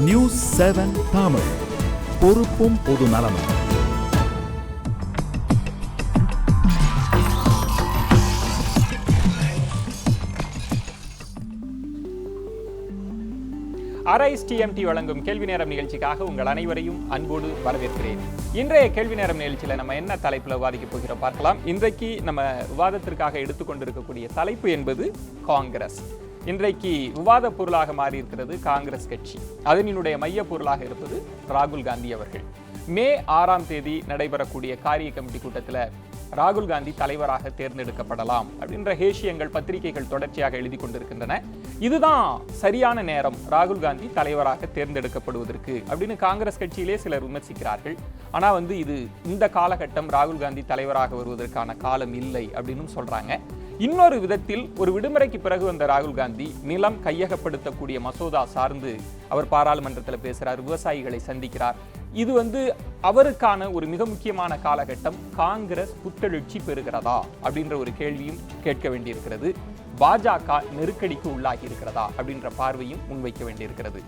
News 7 Tamil, பொறுப்பும் பொது நலமும். RISTMT வழங்கும் கேள்வி நேரம் நிகழ்ச்சிக்காக உங்கள் அனைவரையும் அன்போடு வரவேற்கிறேன். இன்றைய கேள்வி நேரம் நிகழ்ச்சியில் நம்ம என்ன தலைப்பில் விவாதிக்க போகிறோம் பார்க்கலாம். இன்றைக்கு நம்ம விவாதத்திற்காக எடுத்துக்கொண்டிருக்கக்கூடிய தலைப்பு என்பது காங்கிரஸ். இன்றைக்கு விவாத பொருளாக மாறி இருக்கிறது காங்கிரஸ் கட்சி. அதனுடைய மைய பொருளாக இருப்பது ராகுல் காந்தி அவர்கள். மே 6ஆம் தேதி நடைபெறக்கூடிய காரிய கமிட்டி கூட்டத்தில் ராகுல் காந்தி தலைவராக தேர்ந்தெடுக்கப்படலாம் அப்படின்ற ஹேஷியங்கள் பத்திரிகைகள் தொடர்ச்சியாக எழுதி கொண்டிருக்கின்றன. இதுதான் சரியான நேரம் ராகுல் காந்தி தலைவராக தேர்ந்தெடுக்கப்படுவதற்கு அப்படின்னு காங்கிரஸ் கட்சியிலே சிலர் விமர்சிக்கிறார்கள். ஆனால் இது இந்த காலகட்டம் ராகுல் காந்தி தலைவராக வருவதற்கான காலம் இல்லை அப்படின்னு சொல்றாங்க. இன்னொரு விதத்தில் ஒரு விடுமுறைக்கு பிறகு வந்த ராகுல் காந்தி நிலம் கையகப்படுத்தக்கூடிய மசோதா சார்ந்து அவர் பாராளுமன்றத்தில் பேசுறார், விவசாயிகளை சந்திக்கிறார். இது அவருக்கான ஒரு மிக முக்கியமான காலகட்டம். காங்கிரஸ் புத்தெழுச்சி பெறுகிறதா அப்படின்ற ஒரு கேள்வியும் கேட்க வேண்டியிருக்கிறது. பாஜக நெருக்கடிக்கு உள்ளாகி இருக்கிறதா அப்படின்ற பார்வையும் முன்வைக்க வேண்டியிருக்கிறது.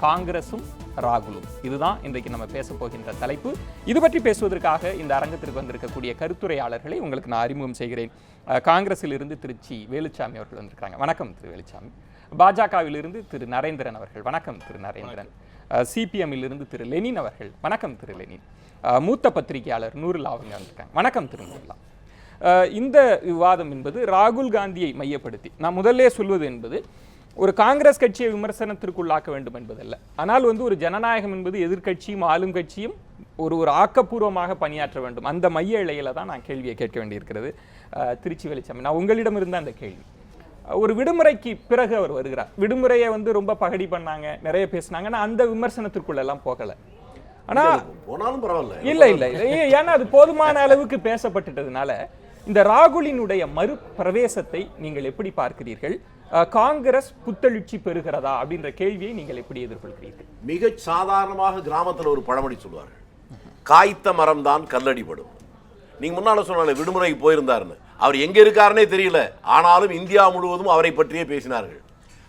காங்கிரசும் ராகுலும், இதுதான் இன்றைக்கு நம்ம பேச போகின்ற தலைப்பு. இது பற்றி பேசுவதற்காக இந்த அரங்கத்திற்கு வந்திருக்கக்கூடிய கருத்துரையாளர்களை உங்களுக்கு நான் அறிமுகம் செய்கிறேன். காங்கிரஸில் இருந்து திருச்சி வேலுச்சாமி அவர்கள் வந்திருக்காங்க. வணக்கம் திரு வேலுச்சாமி. பாஜகவில் இருந்து திரு நரேந்திரன் அவர்கள். வணக்கம் திரு நரேந்திரன். சிபிஎம்மில் இருந்து திரு லெனின் அவர்கள். வணக்கம் திரு லெனின். மூத்த பத்திரிகையாளர் நூருல்லா அவங்க வந்திருக்காங்க. வணக்கம் திரு நூருல்லா. இந்த விவாதம் என்பது ராகுல் காந்தியை மையப்படுத்தி, நான் முதல்ல சொல்வது என்பது ஒரு காங்கிரஸ் கட்சியை விமர்சனத்திற்குள்ளாக்க வேண்டும் என்பதல்ல. ஆனால் ஒரு ஜனநாயகம் என்பது எதிர்கட்சியும் ஆளும் கட்சியும் ஒரு ஆக்கப்பூர்வமாக பணியாற்ற வேண்டும். அந்த மைய இலையில தான் நான் கேள்வியை கேட்க வேண்டியிருக்கிறது. திருச்சி வெளிச்சாமி, நான் உங்களிடம் இருந்த அந்த கேள்வி, ஒரு விடுமுறைக்கு பிறகு அவர் வருகிறார். விடுமுறையை ரொம்ப பகடி பண்ணாங்க, நிறைய பேசினாங்க. நான் அந்த விமர்சனத்திற்குள்ள எல்லாம் போகல. ஆனா இல்ல இல்ல ஏன்னா அது போதுமான அளவுக்கு பேசப்பட்டதுனால இந்த ராகுலினுடைய மறு பிரவேசத்தை நீங்கள் எப்படி பார்க்கிறீர்கள்? காங்கிரஸ் புத்தெழுச்சி பெறுகிறதா அப்படின்ற கேள்வியை நீங்கள் எப்படி எதிர்கொள்கிறீர்கள்? மிக சாதாரணமாக கிராமத்தில் ஒரு பழமொழி சொல்வார்கள், காய்த்த மரம் தான் கல்லடிபடும். நீங்க முன்னால சொன்னால விடுமுறைக்கு போயிருந்தாருன்னு, அவர் எங்க இருக்காருன்னே தெரியல. ஆனாலும் இந்தியா முழுவதும் அவரை பற்றியே பேசினார்கள்.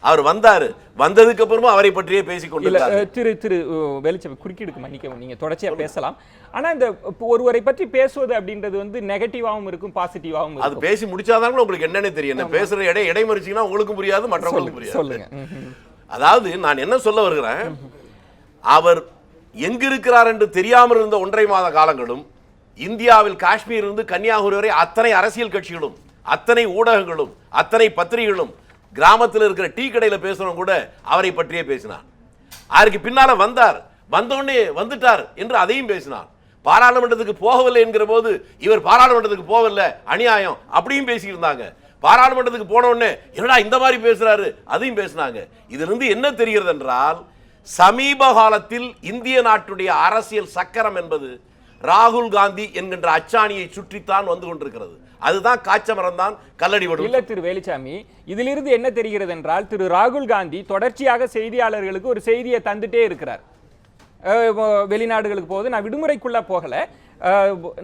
அவர் வந்தாரு, வந்ததுக்கு அப்புறமா அவரை பற்றியே பேசிக் கொண்டிருந்தார். திரு வெளிச்சம் குறுக்கீடுக்கு மன்னிக்கவும், நீங்க தொடர்ச்சியா பேசலாம். ஆனா இந்த ஒருவரை பற்றி பேசுவது அப்படின்றது நெகட்டிவாவும் இருக்கும், பாசிட்டிவாவும் இருக்கும். அது பேசி முடிச்சாதான் உங்களுக்கு என்னன்னு தெரியும். பேசுற இடைமறிச்சீங்கன்னா உங்களுக்கும் புரியாது, மற்றவங்களுக்கும் புரியாது. சொல்லுங்க. அதாவது நான் என்ன சொல்ல வருகிறேன், அவர் எங்கிருக்கிறார் என்று தெரியாமல் இருந்த 1.5 மாத காலங்களும் இந்தியாவில் காஷ்மீர் இருந்து கன்னியாகுமரி வரை அத்தனை அரசியல் கட்சிகளும் அத்தனை ஊடகங்களும் அத்தனை பத்திரிகைகளும் கிராமத்தில் இருக்கிற டீ கடையில் பேசுறவங்க கூட அவரை பற்றியே பேசினார். அதற்கு பின்னால வந்தார், வந்தோடனே வந்துட்டார் என்று அதையும் பேசினார். பாராளுமன்றத்துக்கு போகவில்லை என்கிற போது இவர் பாராளுமன்றத்துக்கு போகவில்லை, அநியாயம் அப்படியும் பேசியிருந்தாங்க. பாராளுமன்றத்துக்கு போன உடனே என்னடா இந்த மாதிரி பேசுறாரு, அதையும் பேசினாங்க. இதிலிருந்து என்ன தெரிகிறது என்றால், சமீப காலத்தில் இந்திய நாட்டுடைய அரசியல் சக்கரம் என்பது ராகுல் காந்தி என்கின்ற அச்சாணியை சுற்றித்தான் வந்து கொண்டிருக்கிறது. அதுதான் காய்ச்ச மரம் தான் கல்லடிபடும். இல்ல திரு வேலுச்சாமி, இதிலிருந்து என்ன தெரிகிறது என்றால், திரு ராகுல் காந்தி தொடர்ச்சியாக செய்தியாளர்களுக்கு ஒரு செய்தியை தந்துட்டே இருக்கிறார். வெளிநாடுகளுக்கு போகுது, நான் விடுமுறைக்குள்ள போகல,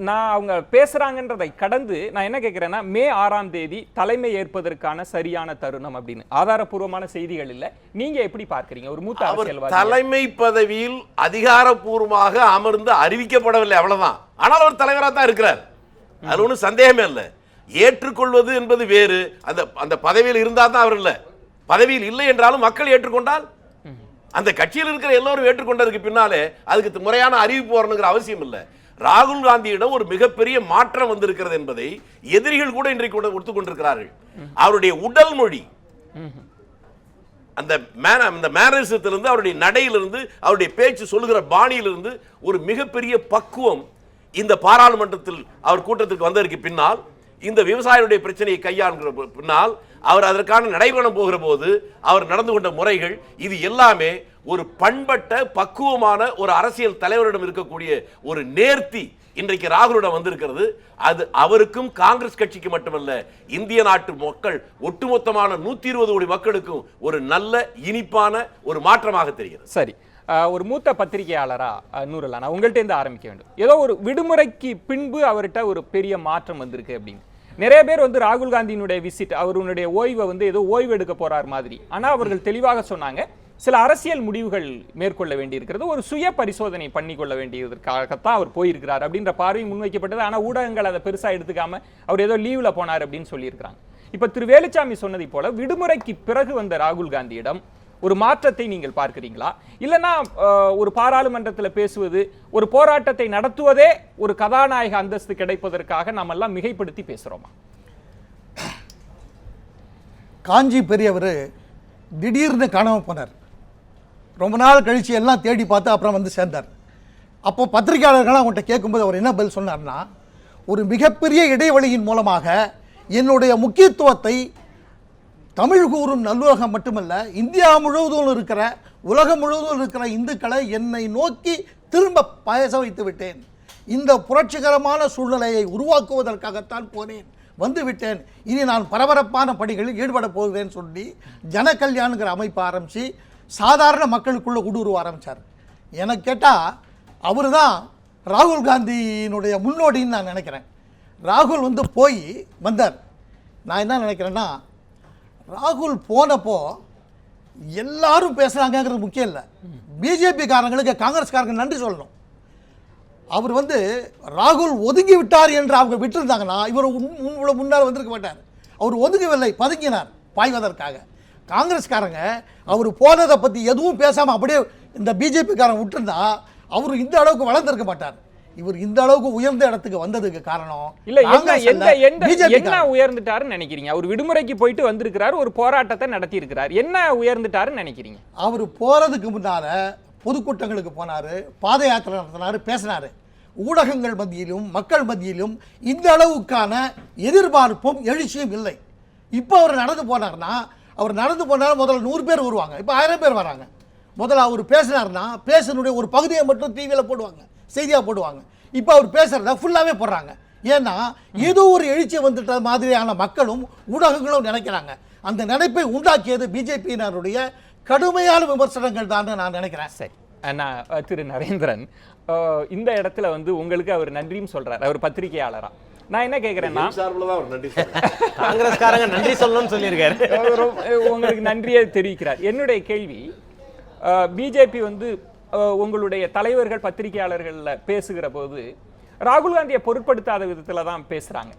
நான் அவங்க பேசுறாங்கன்றதை கடந்து நான் என்ன கேட்கிறேன்னா, மே 6ஆம் தேதி தலைமை ஏற்பதற்கான சரியான தருணம் அப்படின்னு ஆதாரப்பூர்வமான செய்திகள் இல்ல. நீங்க எப்படி பார்க்கிறீங்க? ஒரு மூத்த அரசியல்வாதி தலைமை பதவியில் அதிகாரப்பூர்வமாக அமர்ந்து அறிவிக்கப்படவில்லை, அவ்வளவுதான். ஆனால் அவர் தலைவராக தான் இருக்கிறார், அது ஒன்றும் சந்தேகமே இல்லை. ஏற்றுக்கொள்வது என்பது வேறு. அந்த பதவியில் இருந்தால் தான் அவர் இல்லை. பதவியில் இல்லை என்றாலும் மக்கள் ஏற்றுக்கொண்டால், அந்த கட்சியில் இருக்கிற எல்லோரும் ஏற்றுக்கொண்டதுக்கு பின்னாலே அதுக்கு முறையான அறிவிப்பு வரணுங்கிற அவசியம் இல்லை. ராகுல் காந்தியிடம் ஒரு மிகப்பெரிய மாற்றம் வந்திருக்கிறது என்பதை எதிரிகள் கூட இன்றைக்கு ஒத்துக்கொண்டிருக்கிறார்கள். அவருடைய உடல் மொழி, அந்த மேனரிசத்திலிருந்து, அவருடைய நடையிலிருந்து, அவருடைய பேச்சு சொல்லுகிற பாணியிலிருந்து ஒரு மிகப்பெரிய பக்குவம் இந்த பாராளுமன்றத்தில் அவர் கூட்டத்திற்கு வந்ததற்கு பின்னால், இந்த விவசாயிகளுடைய பிரச்சனையை கையாளுகிற பின்னால், அவர் அதற்கான நடைபெறும் போகிற போது அவர் நடந்து கொண்ட முறைகள், இது எல்லாமே ஒரு பண்பட்ட பக்குவமான ஒரு அரசியல் தலைவரிடம் இருக்கக்கூடிய ஒரு நேர்த்தி இன்றைக்கு ராகுலிடம் வந்திருக்கிறது. அது அவருக்கும் காங்கிரஸ் கட்சிக்கு மட்டுமல்ல, இந்திய நாட்டு மக்கள் ஒட்டுமொத்தமான 120 கோடி மக்களுக்கும் ஒரு நல்ல இனிப்பான ஒரு மாற்றமாக தெரிகிறது. சரி, ஒரு மூத்த பத்திரிகையாளரா நூருல்லா, நான் உங்கள்கிட்ட இருந்து ஆரம்பிக்க வேண்டும். ஏதோ ஒரு விடுமுறைக்கு பின்பு அவர்கிட்ட ஒரு பெரிய மாற்றம் வந்திருக்கு அப்படின்னு நிறைய பேர் ராகுல் காந்தியினுடைய விசிட், அவருடைய ஓய்வை ஏதோ ஓய்வு எடுக்க போறார் மாதிரி. ஆனா அவர்கள் தெளிவாக சொன்னாங்க, சில அரசியல் முடிவுகள் மேற்கொள்ள வேண்டியிருக்கிறது, ஒரு சுய பரிசோதனை பண்ணிக்கொள்ள வேண்டியதற்காகத்தான் அவர் போயிருக்கிறார் அப்படின்ற பார்வை முன்வைக்கப்பட்டது. ஆனால் ஊடகங்கள் அதை பெருசாக எடுத்துக்காம அவர் ஏதோ லீவில் போனார் அப்படின்னு சொல்லியிருக்கிறாங்க. இப்போ திரு வேலுச்சாமி சொன்னதை போல விடுமுறைக்கு பிறகு வந்த ராகுல் காந்தியிடம் ஒரு மாற்றத்தை நீங்கள் பார்க்கிறீங்களா? இல்லைன்னா ஒரு பாராளுமன்றத்தில் பேசுவது, ஒரு போராட்டத்தை நடத்துவதே ஒரு கதாநாயக அந்தஸ்து கிடைப்பதற்காக நம்ம எல்லாம் மிகைப்படுத்தி பேசுறோமா? காஞ்சி பெரியவர் திடீர்னு காணாமல் போனார். ரொம்ப நாள் கழித்து எல்லாம் தேடி பார்த்து அப்புறம் வந்து சேர்ந்தார். அப்போ பத்திரிகையாளர்கள்லாம் அவங்கள்ட்ட கேட்கும்போது அவர் என்ன பதில் சொன்னார்னா, ஒரு மிகப்பெரிய இடைவெளியின் மூலமாக என்னுடைய முக்கியத்துவத்தை தமிழ் கூறும் நல்லுலகம் மட்டுமல்ல, இந்தியா முழுவதும் இருக்கிற, உலகம் முழுவதும் இருக்கிற இந்துக்களை என்னை நோக்கி திரும்ப பேச வைத்து விட்டேன். இந்த புரட்சிகரமான சூழ்நிலையை உருவாக்குவதற்காகத்தான் போனேன், வந்துவிட்டேன். இனி நான் பரபரப்பான பணிகளில் ஈடுபட போகிறேன்னு சொல்லி ஜனகல்யாணுங்கிற அமைப்பை ஆரம்பித்து சாதாரண மக்களுக்குள்ளே ஊடுருவ ஆரம்பித்தார். எனக்கு கேட்டால் அவர் தான் ராகுல் காந்தியினுடைய முன்னோடின்னு நான் நினைக்கிறேன். ராகுல் வந்து போய் வந்தார். நான் என்ன நினைக்கிறேன்னா, ராகுல் போனப்போ எல்லாரும் பேசுகிறாங்கிறது முக்கியம் இல்லை, பிஜேபி காரங்களுக்கு காங்கிரஸ்காரங்க நன்றி சொல்லணும். அவர் வந்து ராகுல் ஒதுங்கி விட்டார் என்று அவங்க விட்டுருந்தாங்கன்னா இவர் இவ்வளோ முன்னால் வந்திருக்க மாட்டார். அவர் ஒதுங்கவில்லை, பதுங்கினார் பாய்வதற்காக. காங்கிரஸ்காரங்க அவர் போனதை பற்றி எதுவும் பேசாமல் அப்படியே இந்த பிஜேபிக்காரங்க விட்டுருந்தா அவர் இந்த அளவுக்கு வளர்ந்திருக்க மாட்டார். இவர் இந்த அளவுக்கு உயர்ந்த இடத்துக்கு வந்ததுக்கு காரணம் இல்ல. என்ன உயர்ந்துட்டாருன்னு நினைக்கிறீங்க? அவர் விடுமுறைக்கு போயிட்டு வந்திருக்கிறார், ஒரு போராட்டத்தை நடத்தி இருக்கிறார், என்ன உயர்ந்துட்டாருன்னு நினைக்கிறீங்க? அவர் போறதுக்கு முன்னால பொதுக்கூட்டங்களுக்கு போனாரு, பாத யாத்திரை நடத்தினாரு, பேசினாரு. ஊடகங்கள் மத்தியிலும் மக்கள் மத்தியிலும் இந்த அளவுக்கான எதிர்பார்ப்பும் எழுச்சியும் இல்லை. இப்போ அவர் நடந்து போனார்னா, அவர் நடந்து போனாலும் முதல்ல 100 பேர் வருவாங்க, இப்போ 1000 பேர் வராங்க. முதல்ல அவர் பேசினார்னா பேசினுடைய ஒரு பகுதியை மட்டும் டிவியில் போடுவாங்க, செய்தியாக போடுவாங்க. இப்போ அவர் பேசுகிறத ஃபுல்லாகவே போடுறாங்க. ஏன்னா ஏதோ ஒரு எழுச்சி வந்துட்ட மாதிரியான மக்களும் ஊடகங்களும் நினைக்கிறாங்க. அந்த நினைப்பை உண்டாக்கியது பிஜேபியினருடைய கடுமையான விமர்சனங்கள் தான் நான் நினைக்கிறேன். சரி, நான் திரு நரேந்திரன் இந்த இடத்துல வந்து உங்களுக்கு அவர் நன்றியும் சொல்றார், அவர் பத்திரிகையாளரா. நான் என்ன கேட்கிறேன்னா, காங்கிரஸ்காரங்க நன்றி சொல்லணும்னு சொல்லியிருக்காரு, உங்களுக்கு நன்றியை தெரிவிக்கிறார். என்னுடைய கேள்வி, பிஜேபி வந்து உங்களுடைய தலைவர்கள் பத்திரிகையாளர்களில் பேசுகிற போது ராகுல் காந்தியை பொருட்படுத்தாத விதத்தில் தான் பேசுகிறாங்க,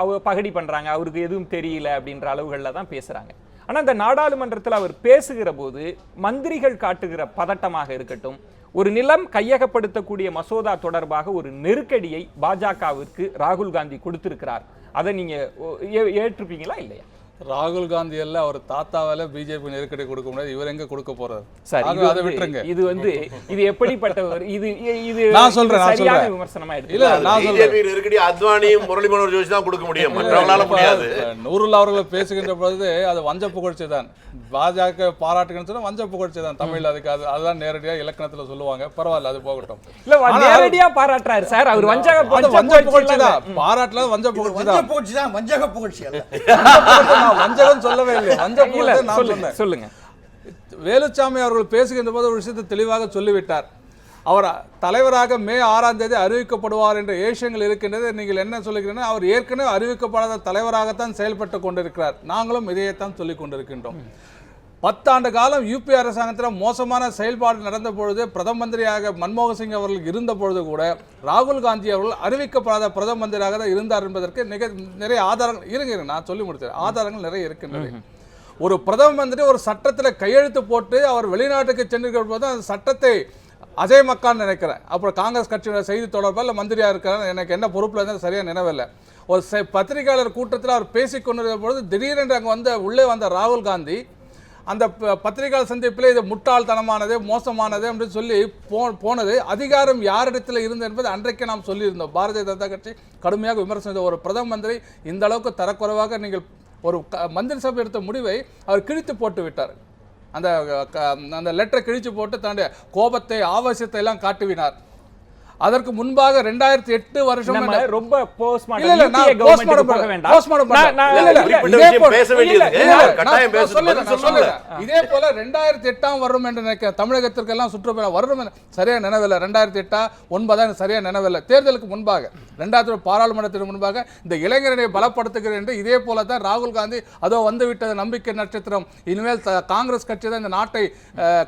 அவர் பகடி பண்ணுறாங்க, அவருக்கு எதுவும் தெரியல அப்படின்ற அளவுகளில் தான் பேசுகிறாங்க. ஆனால் இந்த நாடாளுமன்றத்தில் அவர் பேசுகிற போது மந்திரிகள் காட்டுகிற பதட்டமாக இருக்கட்டும், ஒரு நிலம் கையகப்படுத்தக்கூடிய மசோதா தொடர்பாக ஒரு நெருக்கடியை பாஜகவிற்கு ராகுல் காந்தி கொடுத்திருக்கிறார். அதை நீங்க ஏற்றுப்பீங்களா இல்லையா? ராகுல் காந்தி எல்லாம் அவர் தாத்தாவால பிஜேபி நெருக்கடி கொடுக்க முடியாது, இவர் எங்க கொடுக்க போறாரு? அதை விட்டுருங்க. இது வந்து இது எப்படிப்பட்டவர்? இது நான் சொல்றேன் சரியான விமர்சனமா எடுத்து இல்ல, நான் சொல்றேன் நெருக்கடி அத்வானியும் முரளி மனோகர் ஜோஷி தான் கொடுக்க முடியும், மற்றவங்களால முடியாது. நூறுல்லா அவர்களை பேசுகின்ற பொழுது அது வஞ்ச புகழ்ச்சி தான், பாஜக பாராட்டுன்னு சொன்னா வஞ்ச புகழ்ச்சி தான் தமிழ். அதுக்கு அதுதான் நேரடியா இலக்கணத்துல சொல்லுவாங்க. பரவாயில்ல, அது போகட்டும். இல்ல, நேரடியா பாராட்டுறாரு சார் அவர். வஞ்சக புகழ்ச்சி தான், பாராட்டுல வஞ்ச புகழ்ச்சி தான், வஞ்சக புகழ்ச்சி அல்ல. வஞ்சகம் சொல்லவே இல்லை, வஞ்ச புகழ்ச்சி நான் சொன்னேன். சொல்லுங்க. வேலுச்சாமி அவர்கள் பேசுகின்ற போது ஒரு விஷயத்தை தெளிவாக சொல்லிவிட்டார். அவர் தலைவராக மே 6ஆம் தேதி அறிவிக்கப்படுவார் என்ற ஏஷங்கள் இருக்கின்றது. நீங்கள் என்ன சொல்லுகிறீங்கன்னா, அவர் ஏற்கனவே அறிவிக்கப்படாத தலைவராகத்தான் செயல்பட்டு கொண்டிருக்கிறார். நாங்களும் இதையத்தான் சொல்லிக் கொண்டிருக்கின்றோம். 10 ஆண்டு காலம் யூபி அரசாங்கத்தில் மோசமான செயல்பாடு நடந்த பொழுது, பிரதம மந்திரியாக மன்மோகன் சிங் அவர்கள் இருந்த பொழுது கூட ராகுல் காந்தி அவர்கள் அறிவிக்கப்படாத பிரதம மந்திரியாக தான் இருந்தார் என்பதற்கு நிறைய ஆதாரங்கள் இருங்க, நான் சொல்லி முடித்தேன். ஆதாரங்கள் நிறைய இருக்கின்றது. ஒரு பிரதம மந்திரி ஒரு சட்டத்தில் கையெழுத்து போட்டு அவர் வெளிநாட்டுக்கு சென்றிருக்கிற போது அந்த சட்டத்தை அஜய் மக்கான்னு நினைக்கிறேன், அப்புறம் காங்கிரஸ் கட்சியோட செய்தி தொடர்பால் மந்திரியாக இருக்கிறார், எனக்கு என்ன பொறுப்பில் இருந்தால் சரியாக நினைவில்லை. ஒரு பத்திரிகையாளர் கூட்டத்தில் அவர் பேசிக்கொண்டிருந்த பொழுது திடீரென்று அங்கே உள்ளே வந்த ராகுல் காந்தி அந்த பத்திரிகையாளர் சந்திப்பில் இது முட்டாள்தனமானது, மோசமானது அப்படின்னு சொல்லி போனது அதிகாரம் யாரிடத்தில் இருந்தது என்பது அன்றைக்கே நாம் சொல்லியிருந்தோம். பாரதிய ஜனதா கட்சி கடுமையாக விமர்சனம். ஒரு பிரதம மந்திரி இந்த அளவுக்கு தரக்குறைவாக நீங்கள் ஒரு மந்திரி சபை எடுத்த முடிவை அவர் கிழித்து போட்டு விட்டார். அந்த லெட்டரை கிழிச்சு போட்டு தன்னுடைய கோபத்தை, ஆவேசத்தை எல்லாம் காட்டுவினார். அதற்கு முன்பாக 2008 வருஷம் நம்ம ரொம்ப postmodern இல்ல, நான் UPA government postmodern போக பண்ணல. வேண்டாம். postmodern பண்ணல. நான் இல்ல, இல்ல, குறிப்பிட்ட இதே விஷயம் போல- பேச வேண்டியது. இல்ல, இல்ல, கட்டாயம் நான் பேச சொல்லுறேன், பதில் சொல்லல. இதே போல 2008 வருடம் என்று நினைக்கிறேன். தமிழகத்திற்கு எல்லாம் சுற்றுப்பயணம் வருடம் சரியா நினைவில்லை. 2008 9 சரியா நினைவில்லை. தேர்தலுக்கு முன்பாக 2000 பாராளுமன்றத்திற்கு முன்பாக இந்த இளைஞரை பலப்படுத்துகிறேன் என்று இதே போல தான் ராகுல் காந்தி அதோ வந்துவிட்டது நம்பிக்கை நட்சத்திரம், இனிமேல் காங்கிரஸ் கட்சி தான் இந்த நாட்டை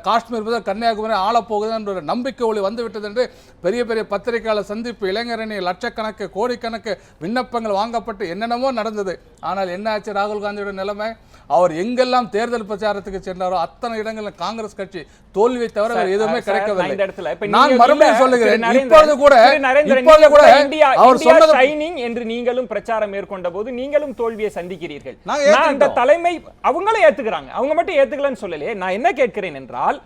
காஷ்மீர் முதல் கன்னியாகுமரி ஆளப்போகுது என்ற ஒரு நம்பிக்கை ஒளி வந்துவிட்டது என்று பெரிய பெரிய பத்திரிகையாளர் சந்திப்பு, இளைஞரணி லட்சக்கணக்கு கோடிக்கணக்கு விண்ணப்பங்கள் வாங்கப்பட்டு என்னென்னமோ நடந்தது. ஆனால் என்ன ஆச்சு ராகுல் காந்தியோட நிலைமை? அவர் எங்கெல்லாம் தேர்தல் பிரச்சாரத்துக்கு சென்றாரோ அத்தனை இடங்களில் காங்கிரஸ் கட்சி தோல்வியை தவிர வேறு எதுவுமே கிடைக்கவில்லை. நான் மறுபடியும் சொல்லுகிறேன், இப்பொழுது கூட அவர் சொன்னது ஷைனிங் என்று நீங்களும் பிரச்சாரம் மேற்கொண்ட போது நீங்களும் தோல்வியை சந்திக்கிறீர்கள். அந்த தலைமை அவங்களே ஏத்துக்கிறாங்க, அவங்க மட்டும் ஏத்துக்கலன்னு சொல்லலையே. நான் என்ன கேட்கிறேன் என்றால்,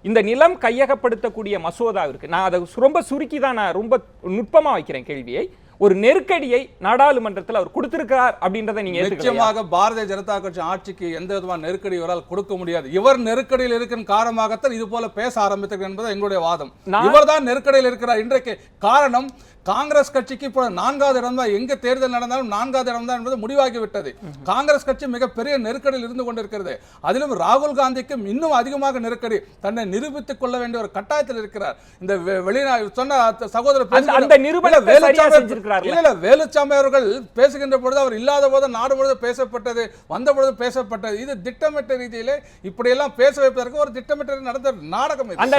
இந்த நிலம் கையகப்படுத்தக்கூடிய மசோதாவிற்கு நான் அதை ரொம்ப சுருக்கி தான் நான் ரொம்ப நுட்பமா வைக்கிறேன் கேள்வியை. ஒரு நெருக்கடியை நாடாளுமன்றத்தில் அவர் கொடுத்திருக்கிறார் அப்படின்றத நீங்க நிச்சயமாக பாரதிய ஜனதா கட்சி ஆட்சிக்கு எந்த விதமான நெருக்கடி இவரால் கொடுக்க முடியாது. இவர் நெருக்கடியில் இருக்கிற காரணமாகத்தான் இது போல பேச ஆரம்பித்தது என்பது எங்களுடைய வாதம். இவர் தான் நெருக்கடியில் இருக்கிறார் இன்றைக்கு. காரணம், காங்கிரஸ் கட்சிக்கு இப்போ 4வது இடம் தான். எங்க தேர்தல் நடந்தாலும் 4வது இடம் தான் என்பது முடிவாகிவிட்டது. காங்கிரஸ் கட்சி மிகப்பெரிய நெருக்கடியில் இருந்து கொண்டிருக்கிறது. அதிலும் ராகுல் காந்திக்கு இன்னும் அதிகமாக நெருக்கடி, தன்னை நிரூபித்துக் கொள்ள வேண்டிய ஒரு கட்டாயத்தில் இருக்கிறார். இந்த வெளிநாடு சொன்ன சகோதரர் வேலுச்சாமி அவர்கள் பேசுகின்ற பொழுது அவர் இல்லாத போது நாடு பொழுது பேசப்பட்டது, வந்த பொழுது பேசப்பட்டது. இது திட்டமிட்ட ரீதியிலே இப்படியெல்லாம் பேச வைப்பதற்கு ஒரு திட்டமிட்ட நடந்த நாடகம். அந்த